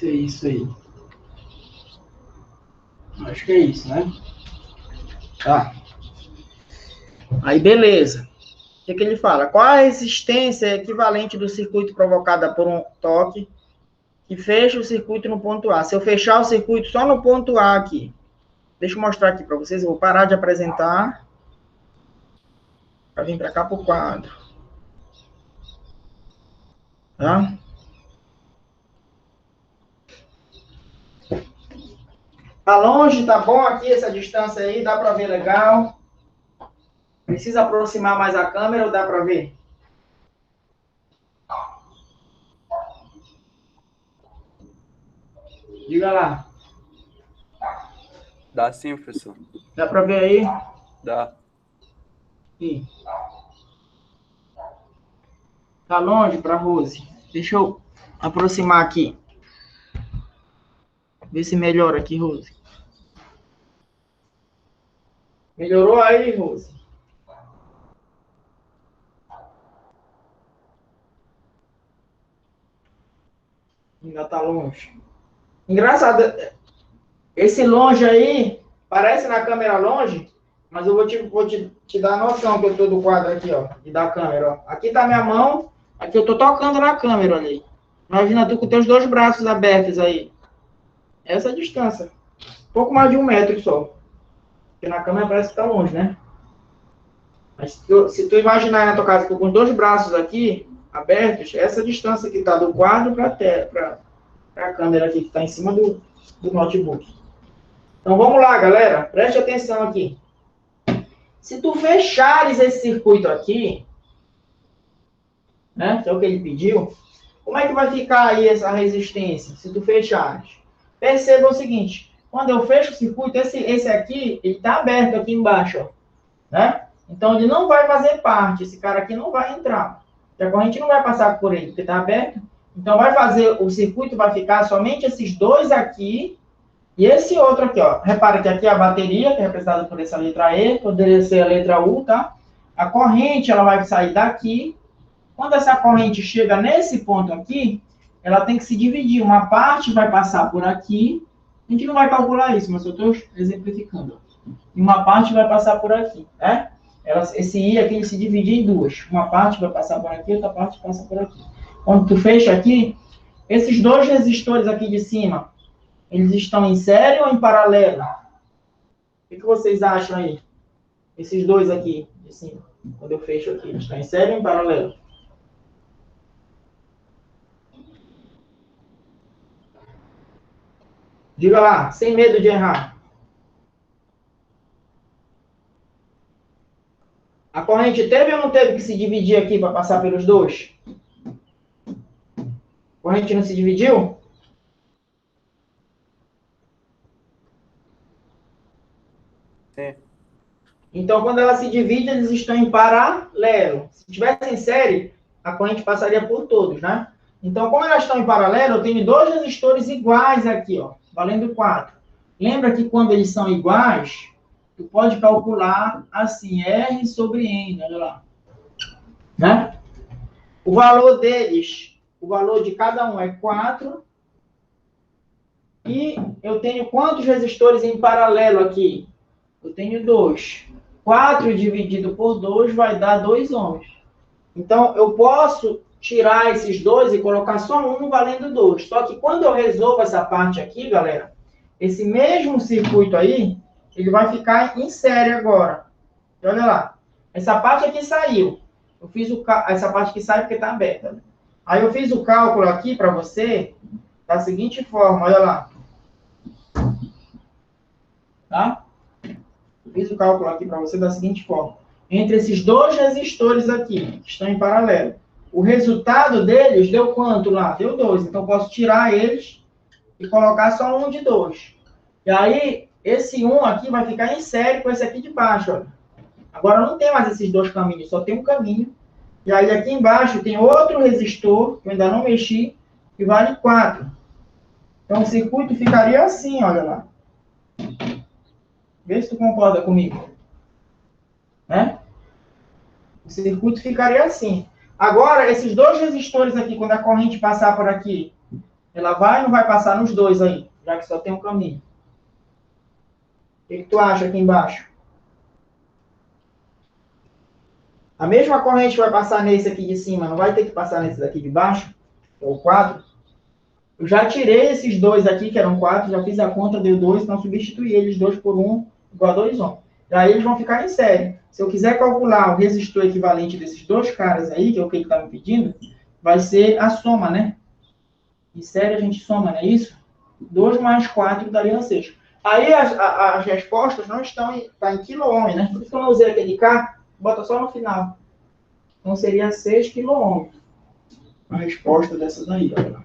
Isso aí. Acho que é isso, né? Tá. Aí, beleza. O que ele fala? Qual a resistência equivalente do circuito provocada por um toque que fecha o circuito no ponto A? Se eu fechar o circuito só no ponto A aqui, deixa eu mostrar aqui para vocês, eu vou parar de apresentar para vir para cá para o quadro. Tá? Tá longe, tá bom aqui essa distância aí, dá para ver legal? Precisa aproximar mais a câmera ou dá para ver? Diga lá. Dá sim, professor. Dá para ver aí? Dá. Sim. Tá longe para Rose? Deixa eu aproximar aqui. Ver se melhora aqui, Rose. Melhorou aí, Rose? Ainda tá longe. Engraçado, esse longe aí, parece na câmera longe, mas eu vou te dar a noção que eu tô do quadro aqui, ó, e da câmera, ó. Aqui tá minha mão, aqui eu tô tocando na câmera ali. Imagina tu com teus dois braços abertos aí. Essa é a distância. Pouco mais de 1 metro só. Porque na câmera parece que tá longe, né? Mas se tu imaginar na tua casa com os dois braços aqui, abertos, essa distância que tá do quadro para a câmera aqui, que está em cima do notebook. Então, vamos lá, galera. Preste atenção aqui. Se tu fechares esse circuito aqui, né, que é o que ele pediu, como é que vai ficar aí essa resistência, se tu fechares? Perceba o seguinte, quando eu fecho o circuito, esse aqui, ele está aberto aqui embaixo, ó, né? Então, ele não vai fazer parte, esse cara aqui não vai entrar. A corrente não vai passar por ele, porque está aberto. Então, o circuito vai ficar somente esses dois aqui e esse outro aqui, ó. Repara que aqui é a bateria, que é representada por essa letra E, poderia ser a letra U, tá? A corrente, ela vai sair daqui. Quando essa corrente chega nesse ponto aqui, ela tem que se dividir. Uma parte vai passar por aqui. A gente não vai calcular isso, mas eu estou exemplificando. E uma parte vai passar por aqui, né? Esse I aqui, ele se divide em duas. Uma parte vai passar por aqui, outra parte passa por aqui. Quando tu fecha aqui, esses dois resistores aqui de cima, eles estão em série ou em paralelo? O que vocês acham aí? Esses dois aqui de cima, quando eu fecho aqui, eles estão em série ou em paralelo? Diga lá, sem medo de errar. A corrente teve ou não teve que se dividir aqui para passar pelos dois? A corrente não se dividiu? Sim. Então, quando ela se divide, eles estão em paralelo. Se tivesse em série, a corrente passaria por todos, né? Então, como elas estão em paralelo, eu tenho dois resistores iguais aqui, ó, valendo 4. Lembra que quando eles são iguais, tu pode calcular assim, R sobre N, olha lá. Né? O valor deles, o valor de cada um é 4. E eu tenho quantos resistores em paralelo aqui? Eu tenho 2. 4 dividido por 2 vai dar 2 ohms. Então, eu posso tirar esses dois e colocar só um valendo 2. Só que quando eu resolvo essa parte aqui, galera, esse mesmo circuito aí, ele vai ficar em série agora. Olha lá. Essa parte aqui saiu. Eu fiz essa parte que sai porque está aberta. Né? Aí eu fiz o cálculo aqui para você da seguinte forma. Olha lá. Tá? Fiz o cálculo aqui para você da seguinte forma. Entre esses dois resistores aqui, que estão em paralelo, o resultado deles deu quanto lá? Deu 2. Então, eu posso tirar eles e colocar só um de 2. E aí, esse 1 aqui vai ficar em série com esse aqui de baixo. Olha. Agora, não tem mais esses dois caminhos, só tem um caminho. E aí, aqui embaixo, tem outro resistor, que eu ainda não mexi, que vale 4. Então, o circuito ficaria assim, olha lá. Vê se tu concorda comigo. Né? O circuito ficaria assim. Agora, esses dois resistores aqui, quando a corrente passar por aqui, Ela vai ou não vai passar nos dois aí, já que só tem um caminho? O que tu acha aqui embaixo? A mesma corrente vai passar nesse aqui de cima, não vai ter que passar nesse daqui de baixo? Ou 4? Eu já tirei esses dois aqui, que eram 4, já fiz a conta, deu 2, então substituí eles 2 por 1, igual a 2 ohms. Daí eles vão ficar em série. Se eu quiser calcular o resistor equivalente desses dois caras aí, que é o que ele está me pedindo, vai ser a soma, né? Em série a gente soma, não é isso? 2 mais 4 daria 6. Aí as respostas não estão em quilo-ohm, né? Por isso que eu não usei aquele K, bota só no final. Então seria 6 quilo-ohm. A resposta dessa daí, galera.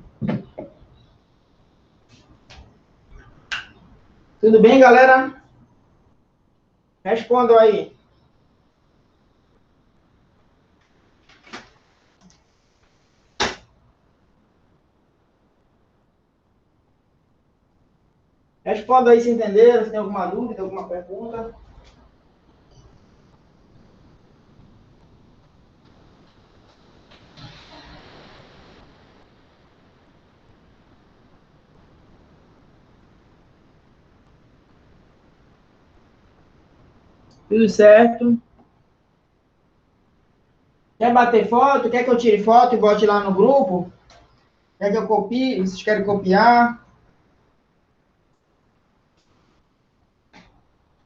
Tudo bem, galera? Respondam aí. Responda aí se entenderam, se tem alguma dúvida, alguma pergunta. Tudo certo. Quer bater foto? Quer que eu tire foto e bote lá no grupo? Quer que eu copie? Vocês querem copiar?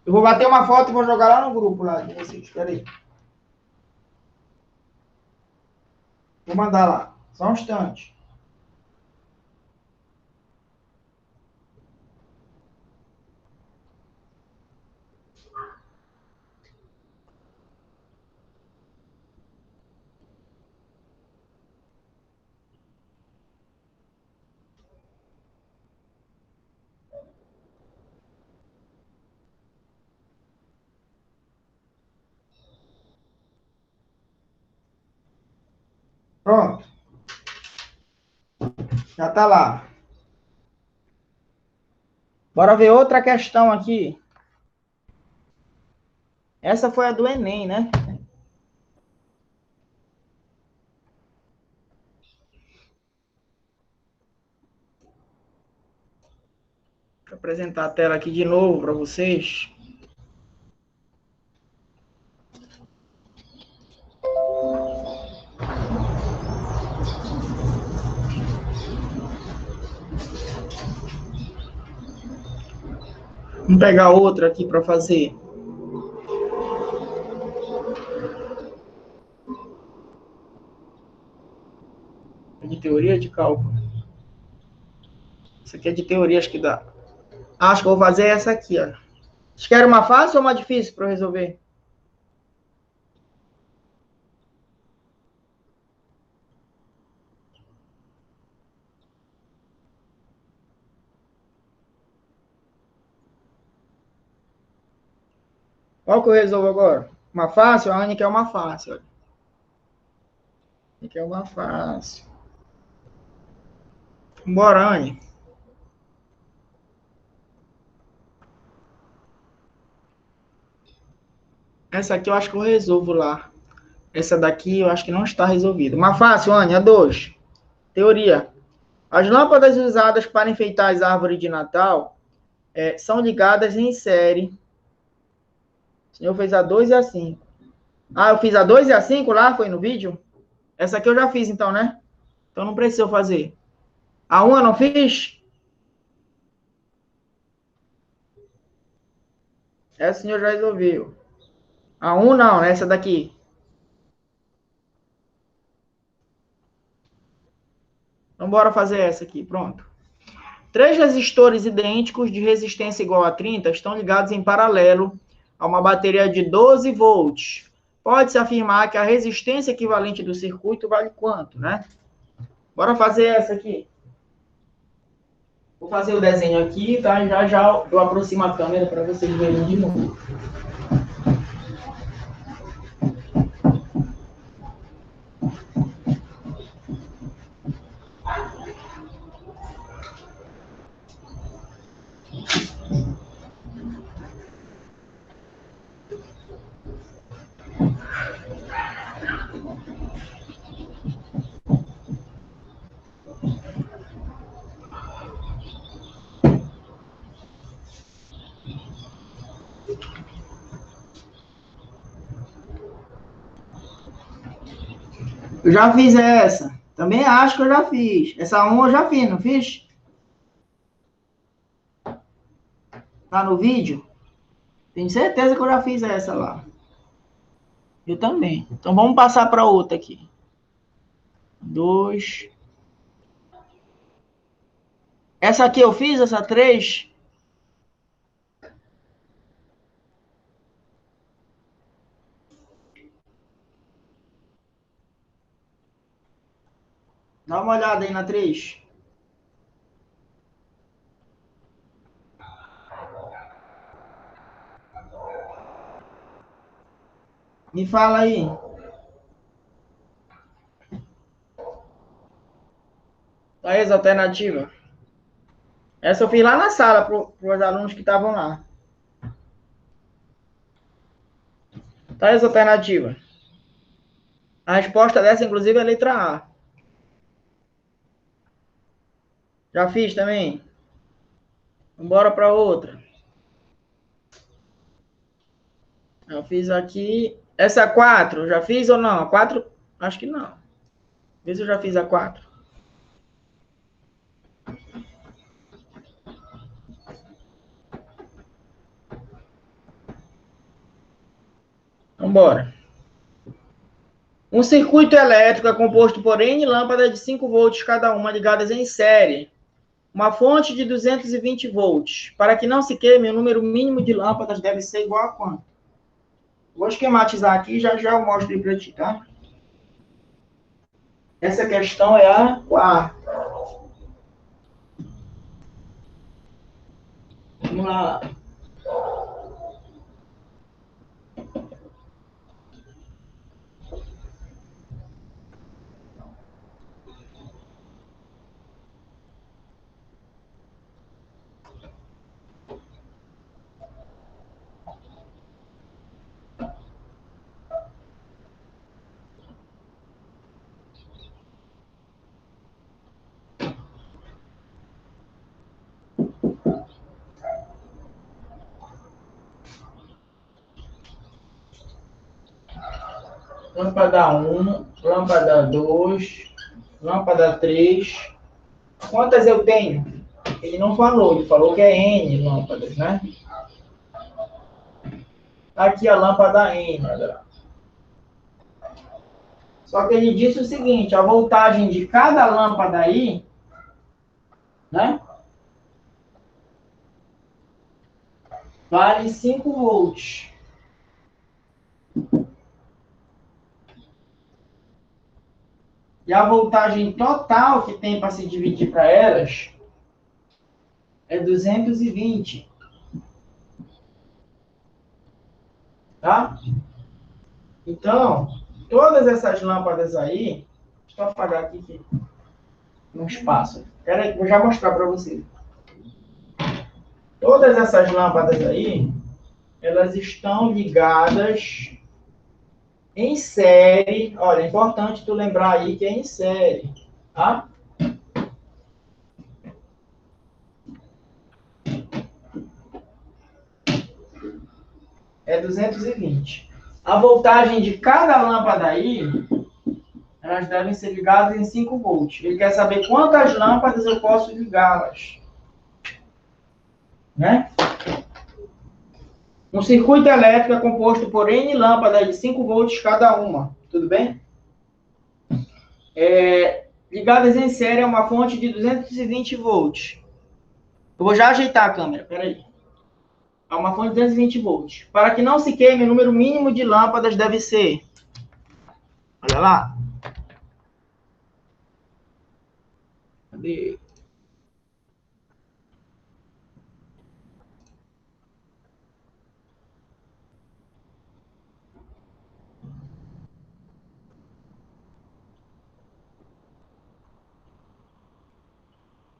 Eu vou bater uma foto e vou jogar lá no grupo lá de vocês. Espera aí. Vou mandar lá. Só um instante. Pronto. Já está lá. Bora ver outra questão aqui. Essa foi a do Enem, né? Vou apresentar a tela aqui de novo para vocês. Vamos pegar outra aqui para fazer. É de teoria de cálculo. Isso aqui é de teoria, acho que dá. Acho que eu vou fazer essa aqui, ó. Vocês querem uma fácil ou uma difícil para eu resolver? Qual que eu resolvo agora? Uma fácil? A Anne quer uma fácil. Olha. Quer uma fácil. Bora, Anne. Essa aqui eu acho que eu resolvo lá. Essa daqui eu acho que não está resolvida. Uma fácil, Anne, a 2. Teoria. As lâmpadas usadas para enfeitar as árvores de Natal são ligadas em série. O senhor fez a 2 e a 5. Ah, eu fiz a 2 e a 5 lá? Foi no vídeo? Essa aqui eu já fiz, então, né? Então não precisa fazer. A 1 eu não fiz? Essa o senhor já resolveu. A 1 não, essa daqui. Então bora fazer essa aqui, pronto. 3 resistores idênticos de resistência igual a 30 estão ligados em paralelo a uma bateria de 12 volts. Pode-se afirmar que a resistência equivalente do circuito vale quanto, né? Bora fazer essa aqui. Vou fazer o desenho aqui, tá? Já eu aproximo a câmera para vocês verem de novo. Eu já fiz essa. Também acho que eu já fiz. Essa 1 eu já fiz, não fiz? Tá no vídeo? Tenho certeza que eu já fiz essa lá. Eu também. Então vamos passar para outra aqui. 2. Essa aqui eu fiz, essa 3. Dá uma olhada aí na 3. Me fala aí. Aí, alternativa. Essa eu fiz lá na sala para os alunos que estavam lá. Tá aí as alternativas. A resposta dessa, inclusive, é a letra A. Já fiz também. Vamos para outra. Eu fiz aqui. Essa 4, já fiz ou não? A 4, acho que não. Vê se eu já fiz a 4. Vamos embora. Um circuito elétrico é composto por N lâmpadas de 5 volts cada uma, ligadas em série. Uma fonte de 220 volts. Para que não se queime, o número mínimo de lâmpadas deve ser igual a quanto? Vou esquematizar aqui e já eu mostro para ti, tá? Essa questão é a 4. Vamos lá. Lâmpada 1, lâmpada 2, lâmpada 3. Quantas eu tenho? Ele não falou, ele falou que é N lâmpadas, né? Aqui a lâmpada N. Só que ele disse o seguinte, a voltagem de cada lâmpada aí, né? Vale 5 volts. E a voltagem total que tem para se dividir para elas é 220. Tá? Então, todas essas lâmpadas aí, deixa eu apagar aqui no espaço. Espera aí, vou já mostrar para vocês. Todas essas lâmpadas aí, elas estão ligadas em série. Olha, é importante tu lembrar aí que é em série, tá? É 220. A voltagem de cada lâmpada aí, elas devem ser ligadas em 5 volts. Ele quer saber quantas lâmpadas eu posso ligá-las. Né? Um circuito elétrico é composto por N lâmpadas de 5 volts cada uma. Tudo bem? Ligadas em série a uma fonte de 220 volts. Eu vou já ajeitar a câmera, peraí. A uma fonte de 220 volts. Para que não se queime, o número mínimo de lâmpadas deve ser... Olha lá. Cadê?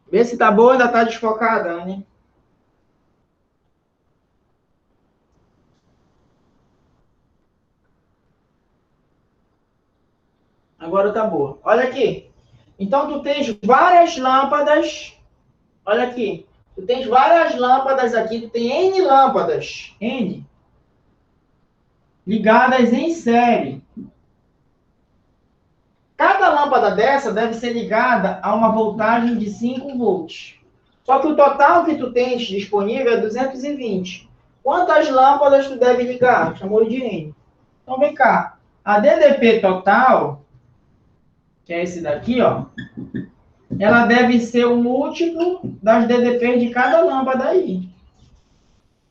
Vê se tá boa ou ainda tá desfocada, Anne. Agora tá boa. Olha aqui. Então, tu tens várias lâmpadas. Olha aqui. Tu tens várias lâmpadas aqui. Tu tem N lâmpadas. N. Ligadas em série. Cada lâmpada dessa deve ser ligada a uma voltagem de 5 volts. Só que o total que tu tens disponível é 220. Quantas lâmpadas tu deve ligar? Chamou de N. Então, vem cá. A DDP total, que é esse daqui, ó, ela deve ser o múltiplo das DDPs de cada lâmpada aí.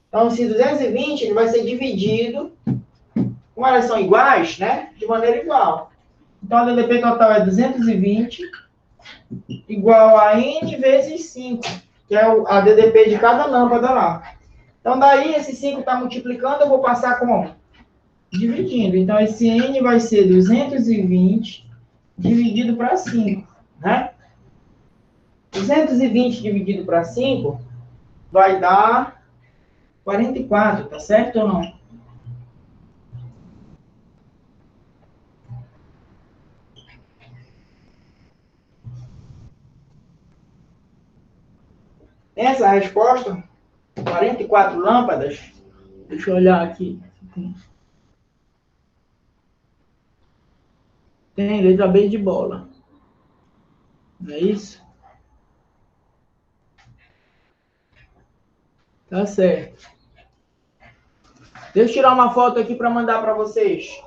Então, se 220, ele vai ser dividido, como elas são iguais, né? De maneira igual. Então, a DDP total é 220 igual a N vezes 5, que é a DDP de cada lâmpada lá. Então, daí, esse 5 está multiplicando, eu vou passar como? Dividindo. Então, esse N vai ser 220 dividido para 5, né? 220 dividido para 5 vai dar 44, tá certo ou não? Essa é a resposta? 44 lâmpadas? Deixa eu olhar aqui. Tem letra B de bola. Não é isso? Tá certo. Deixa eu tirar uma foto aqui para mandar para vocês.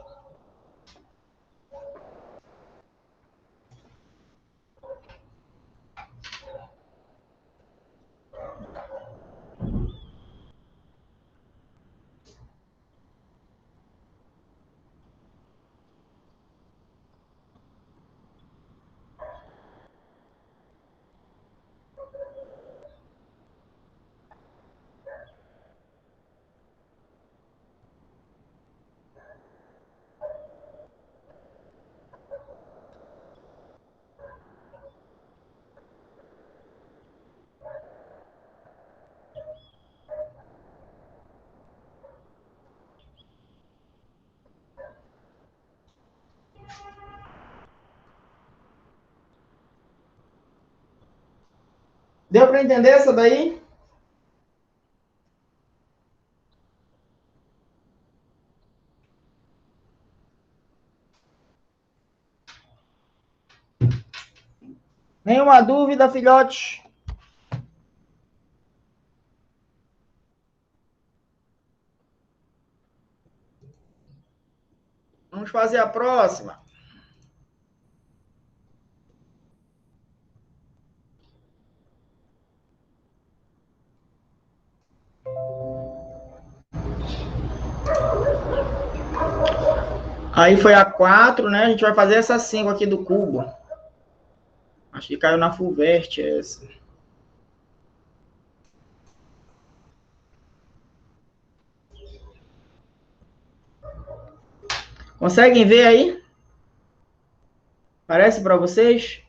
Deu para entender essa daí? Nenhuma dúvida, filhote? Vamos fazer a próxima. Aí foi a 4, né? A gente vai fazer essa 5 aqui do cubo. Acho que caiu na Fulvert essa. Conseguem ver aí? Parece para vocês?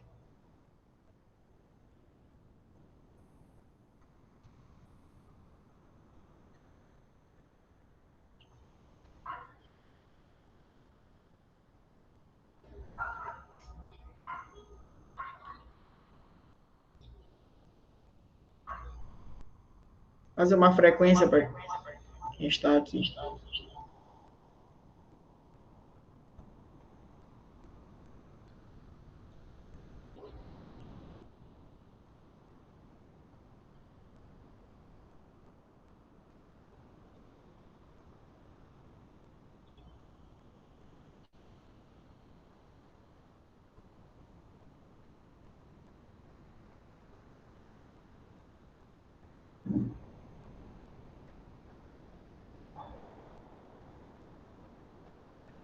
Fazer uma frequência para quem está aqui.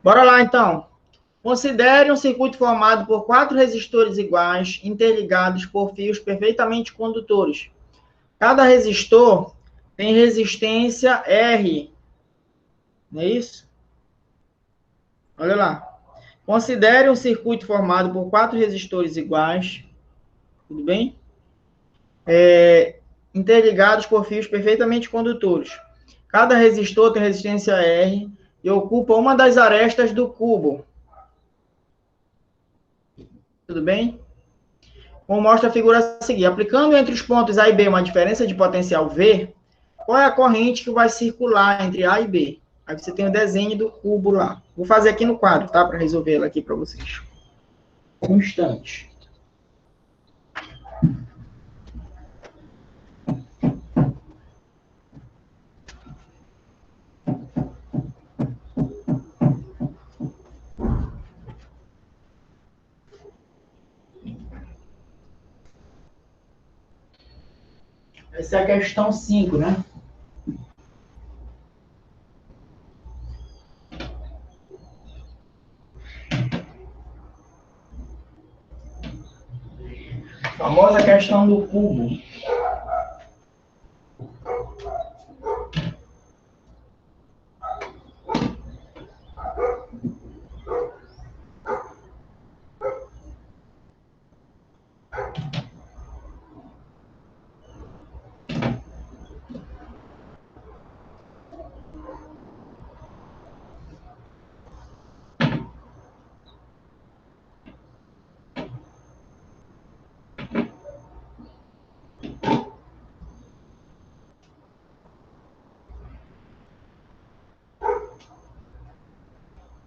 Bora lá, então. Considere um circuito formado por 4 resistores iguais, interligados por fios perfeitamente condutores. Cada resistor tem resistência R. Não é isso? Olha lá. Considere um circuito formado por 4 resistores iguais. Tudo bem? Interligados por fios perfeitamente condutores. Cada resistor tem resistência R e ocupa uma das arestas do cubo. Tudo bem? Como mostra a figura a seguir. Aplicando entre os pontos A e B uma diferença de potencial V, qual é a corrente que vai circular entre A e B? Aí você tem o desenho do cubo lá. Vou fazer aqui no quadro, tá? Para resolver ela aqui para vocês. constante. Essa é a questão 5, né? A famosa questão do cubo.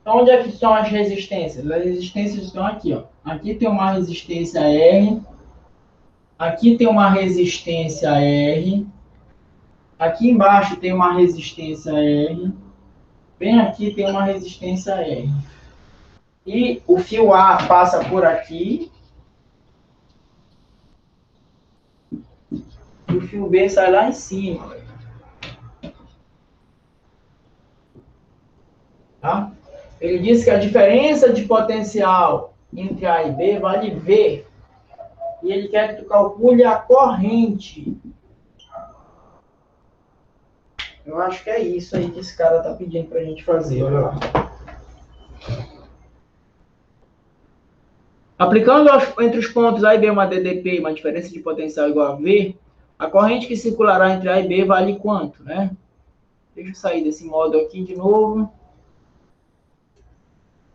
Então, onde é que estão as resistências? As resistências estão aqui, ó. Aqui tem uma resistência R. Aqui tem uma resistência R. Aqui embaixo tem uma resistência R. Bem aqui tem uma resistência R. E o fio A passa por aqui. E o fio B sai lá em cima. Tá? Ele diz que a diferença de potencial entre A e B vale V. E ele quer que tu calcule a corrente. Eu acho que é isso aí que esse cara está pedindo para a gente fazer. Olha lá. Aplicando entre os pontos A e B uma DDP, uma diferença de potencial igual a V, a corrente que circulará entre A e B vale quanto, né? Deixa eu sair desse modo aqui de novo.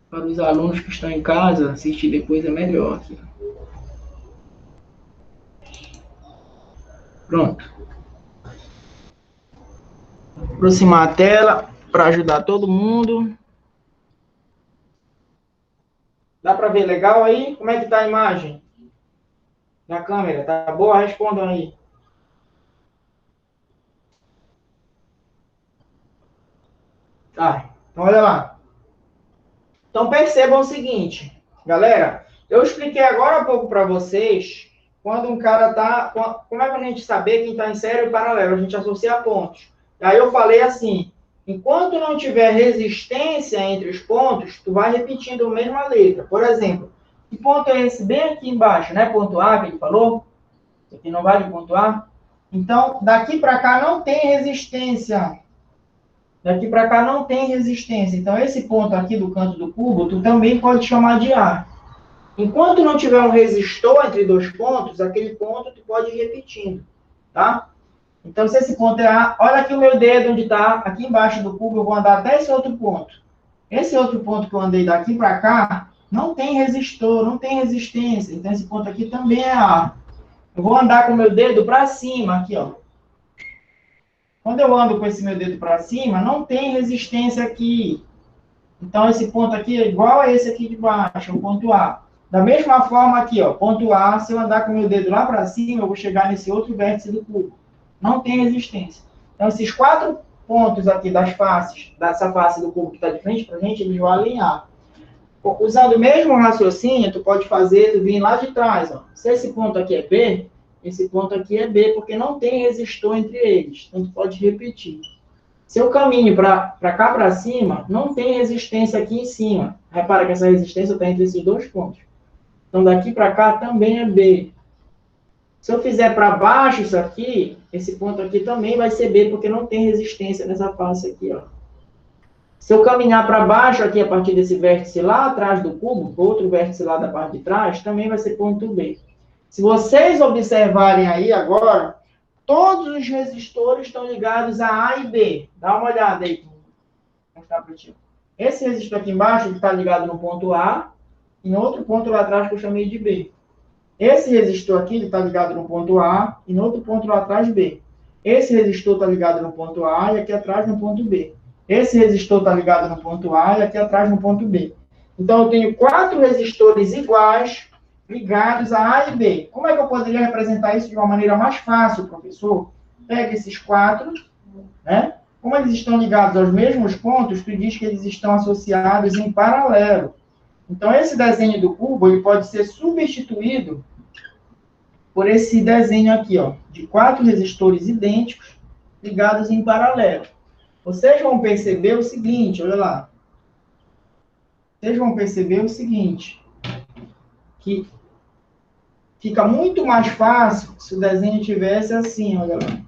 Para os alunos que estão em casa, assistir depois é melhor aqui. Pronto. Aproximar a tela para ajudar todo mundo. Dá para ver legal aí? Como é que tá a imagem da câmera? Tá boa? Respondam aí. Tá, então olha lá. Então percebam o seguinte, galera. Eu expliquei agora há pouco para vocês, quando um cara tá... Como é que a gente saber quem está em série e paralelo? A gente associa pontos. Aí eu falei assim, enquanto não tiver resistência entre os pontos, tu vai repetindo a mesma letra. Por exemplo, que ponto é esse bem aqui embaixo, né? Ponto A, que ele falou. Isso aqui não vale ponto A. Então, daqui para cá não tem resistência. Daqui para cá não tem resistência. Então, esse ponto aqui do canto do cubo, tu também pode chamar de A. Enquanto não tiver um resistor entre dois pontos, aquele ponto tu pode ir repetindo, tá? Então, se esse ponto é A, olha aqui o meu dedo onde está, aqui embaixo do cubo, eu vou andar até esse outro ponto. Esse outro ponto que eu andei daqui para cá, não tem resistor, não tem resistência. Então, esse ponto aqui também é A. Eu vou andar com o meu dedo para cima, aqui, ó. Quando eu ando com esse meu dedo para cima, não tem resistência aqui. Então, esse ponto aqui é igual a esse aqui de baixo, o ponto A. Da mesma forma aqui, ó, ponto A, se eu andar com o meu dedo lá para cima, eu vou chegar nesse outro vértice do cubo. Não tem resistência. Então, esses 4 pontos aqui das faces, dessa face do cubo que está de frente para a gente, eles vão alinhar. Usando o mesmo raciocínio, tu pode fazer, tu vir lá de trás, ó. Se esse ponto aqui é B, esse ponto aqui é B, porque não tem resistor entre eles. Então, tu pode repetir. Se eu caminho para cá para cima, não tem resistência aqui em cima. Repara que essa resistência está entre esses dois pontos. Então, daqui para cá também é B. Se eu fizer para baixo isso aqui, esse ponto aqui também vai ser B, porque não tem resistência nessa face aqui, ó. Se eu caminhar para baixo aqui, a partir desse vértice lá atrás do cubo, outro vértice lá da parte de trás, também vai ser ponto B. Se vocês observarem aí agora, todos os resistores estão ligados a A e B. Dá uma olhada aí. Vou mostrar para ti. Esse resistor aqui embaixo está ligado no ponto A, e no outro ponto lá atrás que eu chamei de B. Esse resistor aqui está ligado no ponto A, e no outro ponto lá atrás B. Esse resistor está ligado no ponto A, e aqui atrás no ponto B. Esse resistor está ligado no ponto A, e aqui atrás no ponto B. Então, eu tenho 4 resistores iguais ligados a A e B. Como é que eu poderia representar isso de uma maneira mais fácil, professor? Pega esses 4, né? Como eles estão ligados aos mesmos pontos, tu diz que eles estão associados em paralelo. Então, esse desenho do cubo ele pode ser substituído por esse desenho aqui, ó, de 4 resistores idênticos ligados em paralelo. Vocês vão perceber o seguinte, olha lá. Vocês vão perceber o seguinte, que fica muito mais fácil se o desenho tivesse assim, olha lá.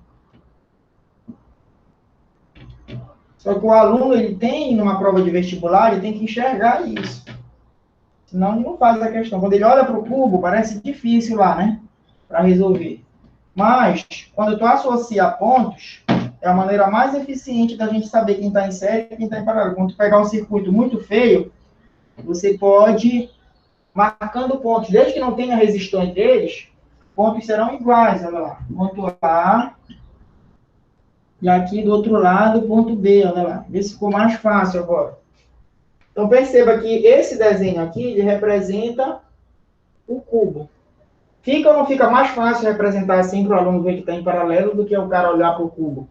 Só que o aluno, ele tem, numa prova de vestibular, ele tem que enxergar isso. Senão ele não faz a questão. Quando ele olha para o cubo, parece difícil lá, né? Para resolver. Mas, quando tu associa pontos, é a maneira mais eficiente da gente saber quem está em série e quem está em paralelo. Quando tu pegar um circuito muito feio, você pode, marcando pontos, desde que não tenha resistência entre eles, pontos serão iguais, olha lá. Ponto A, e aqui do outro lado, ponto B, olha lá. Vê se ficou mais fácil agora. Então, perceba que esse desenho aqui, ele representa o cubo. Fica ou não fica mais fácil representar assim para o aluno ver que está em paralelo do que o cara olhar para o cubo?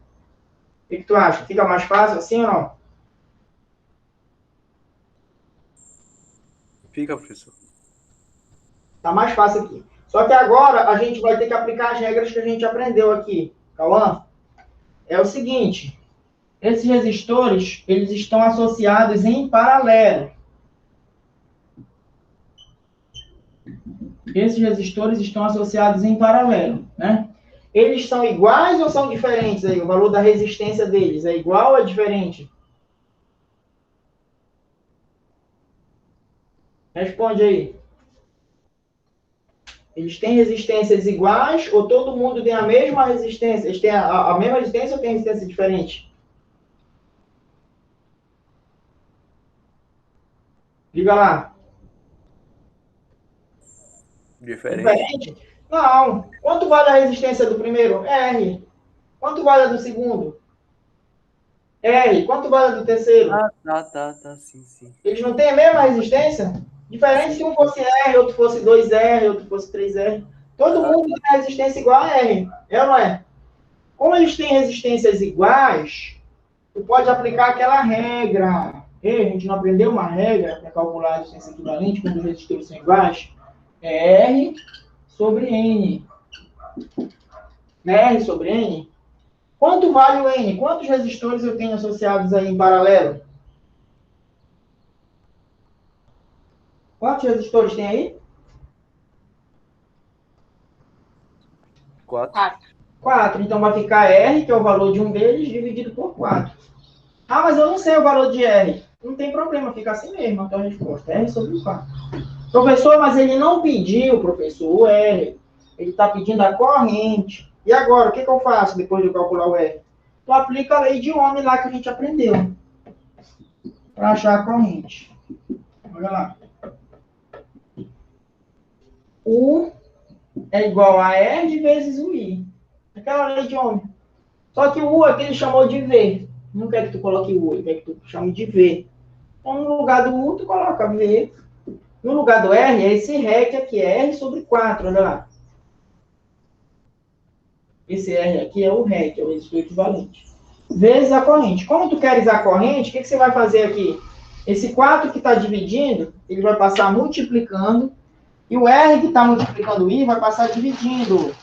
O que tu acha? Fica mais fácil assim ou não? Fica, professor. Tá mais fácil aqui. Só que agora a gente vai ter que aplicar as regras que a gente aprendeu aqui. Cauã? É o seguinte, esses resistores, eles estão associados em paralelo. Esses resistores estão associados em paralelo, né? Eles são iguais ou são diferentes aí? O valor da resistência deles é igual ou é diferente? Responde aí. Eles têm resistências iguais ou todo mundo tem a mesma resistência? Eles têm a mesma resistência ou tem resistência diferente? Diga lá. Diferente? Não. Quanto vale a resistência do primeiro? R. Quanto vale a do segundo? R. Quanto vale a do terceiro? Tá, sim. Eles não têm a mesma resistência? Diferente se um fosse R, outro fosse 2R, outro fosse 3R. Todo mundo tem resistência igual a R. É ou não é? Como eles têm resistências iguais, tu pode aplicar aquela regra. Ei, a gente não aprendeu uma regra para calcular a resistência equivalente quando os resistores são iguais? É R sobre N. R sobre N? Quanto vale o N? Quantos resistores eu tenho associados aí em paralelo? Quantos resistores tem aí? 4. 4. Então vai ficar R, que é o valor de um deles, dividido por 4. Ah, mas eu não sei o valor de R. Não tem problema, fica assim mesmo a tua resposta. R sobre 4. Professor, mas ele não pediu, professor, o R. Ele está pedindo a corrente. E agora, o que eu faço depois de eu calcular o R? Tu aplica a lei de Ohm lá que a gente aprendeu. Para achar a corrente. Olha lá. U é igual a R vezes o I. Aquela lei de Ohm. Só que o U aqui ele chamou de V. Não quer que tu coloque U, ele quer que tu chame de V. Então, no lugar do U, tu coloca V. No lugar do R, é esse REC aqui, é R sobre 4, olha lá. Esse R aqui é o REC, é o resistor equivalente. Vezes a corrente. Como tu queres a corrente, o que você vai fazer aqui? Esse 4 que está dividindo, ele vai passar multiplicando, e o R que está multiplicando o I vai passar dividindo.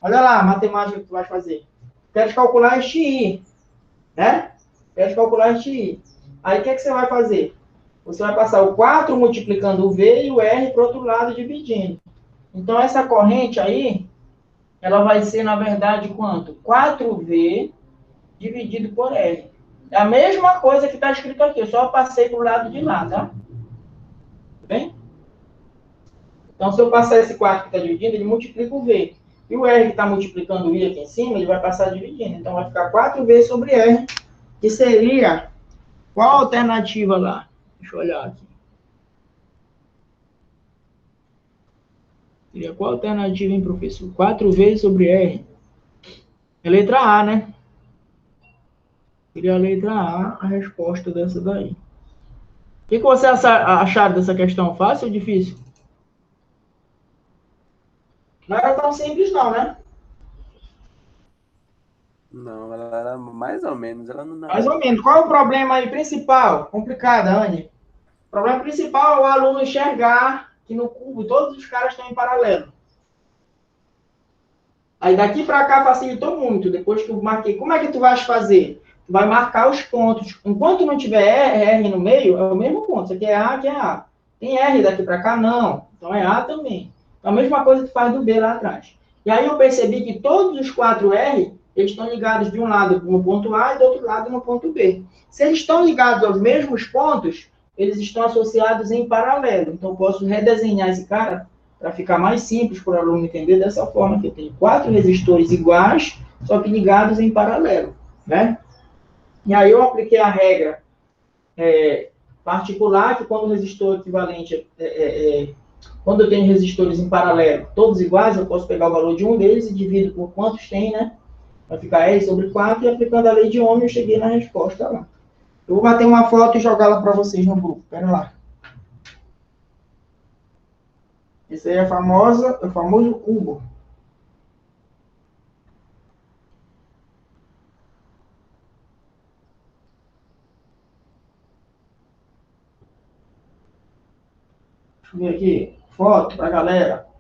Olha lá a matemática que tu vai fazer. Queres calcular este I, né? Queres calcular este I. Aí o que você vai fazer? Você vai passar o 4 multiplicando o V e o R para o outro lado dividindo. Então, essa corrente aí, ela vai ser, na verdade, quanto? 4V dividido por R. É a mesma coisa que está escrito aqui, eu só passei para o lado de lá, tá? Tudo bem? Então, se eu passar esse 4 que está dividindo, ele multiplica o V. E o R que está multiplicando o I aqui em cima, ele vai passar dividindo. Então, vai ficar 4V sobre R, que seria... Qual a alternativa lá? Deixa eu olhar aqui. Seria qual a alternativa, hein, professor? 4V sobre R. É letra A, né? Seria a letra A a resposta dessa daí. O que você acharam dessa questão? Fácil ou difícil? Não era tão simples não, né? Não, ela era mais ou menos, ela não Mais ou era. menos. Qual é o problema aí principal? Complicado, Anne. O problema principal é o aluno enxergar que no cubo todos os caras estão em paralelo. Aí daqui para cá facilitou muito. Depois que eu marquei, como é que tu vais fazer? Tu vai marcar os pontos. Enquanto não tiver R no meio, é o mesmo ponto. Isso aqui é A, aqui é A. Tem R daqui para cá? Não. Então é A também. Então a mesma coisa que tu faz do B lá atrás. E aí eu percebi que todos os 4R, eles estão ligados de um lado no ponto A e do outro lado no ponto B. Se eles estão ligados aos mesmos pontos, eles estão associados em paralelo. Então eu posso redesenhar esse cara para ficar mais simples para o aluno entender dessa forma, que eu tenho 4 resistores iguais, só que ligados em paralelo, né? E aí eu apliquei a regra particular, que quando o resistor equivalente, quando eu tenho resistores em paralelo, todos iguais, eu posso pegar o valor de um deles e divido por quantos tem, né? Vai ficar R sobre 4, e aplicando a lei de Ohm, eu cheguei na resposta lá. Eu vou bater uma foto e jogá-la para vocês no grupo, pera lá. Esse aí é o famoso cubo. Deixa eu ver aqui, foto para a galera.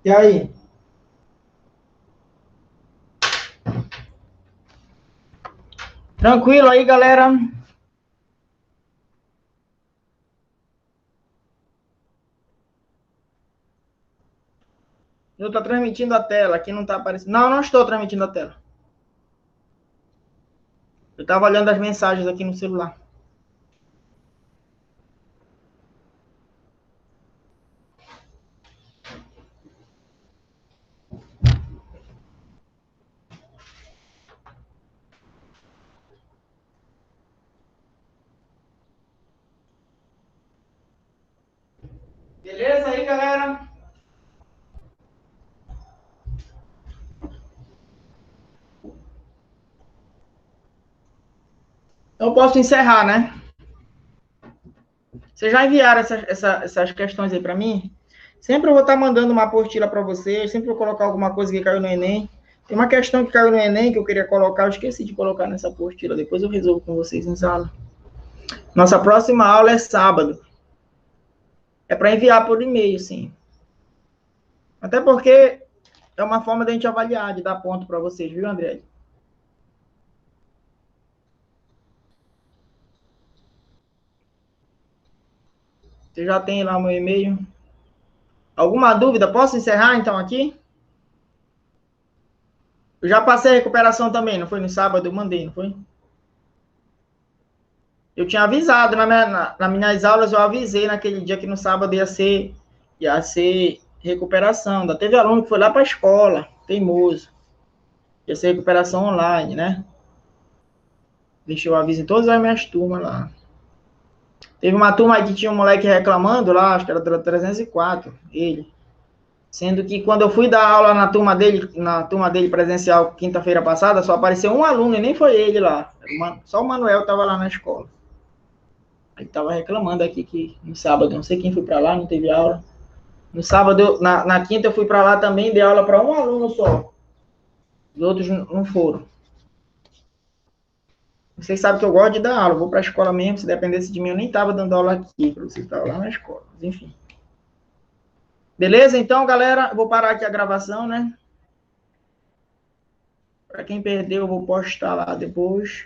E aí? Tranquilo aí, galera? Eu estou transmitindo a tela, aqui não está aparecendo. Não, não estou transmitindo a tela. Eu estava olhando as mensagens aqui no celular. Beleza aí, galera? Eu posso encerrar, né? Vocês já enviaram essas questões aí para mim? Sempre eu vou estar mandando uma apostila para vocês, sempre vou colocar alguma coisa que caiu no Enem. Tem uma questão que caiu no Enem que eu queria colocar, eu esqueci de colocar nessa apostila. Depois eu resolvo com vocês em sala. Nossa próxima aula é sábado. É para enviar por e-mail, sim. Até porque é uma forma de a gente avaliar, de dar ponto para vocês, viu, André? Você já tem lá o meu e-mail. Alguma dúvida? Posso encerrar, então, aqui? Eu já passei a recuperação também, não foi no sábado? Eu mandei, não foi? Eu tinha avisado, nas minhas aulas eu avisei naquele dia que no sábado ia ser recuperação. Ainda teve aluno que foi lá para a escola, teimoso. Ia ser recuperação online, né? Deixei o aviso em todas as minhas turmas lá. Teve uma turma aí que tinha um moleque reclamando lá, acho que era 304, ele. Sendo que quando eu fui dar aula na turma dele presencial, quinta-feira passada, só apareceu um aluno e nem foi ele lá. Só o Manuel estava lá na escola. Ele estava reclamando aqui que no sábado, não sei quem foi para lá, não teve aula. No sábado, na quinta eu fui para lá também, dei aula para um aluno só. Os outros não foram. Vocês sabem que eu gosto de dar aula, eu vou para a escola mesmo, se dependesse de mim, eu nem estava dando aula aqui, para vocês estavam lá na escola, mas enfim. Beleza? Então, galera, eu vou parar aqui a gravação, né? Para quem perdeu, eu vou postar lá depois.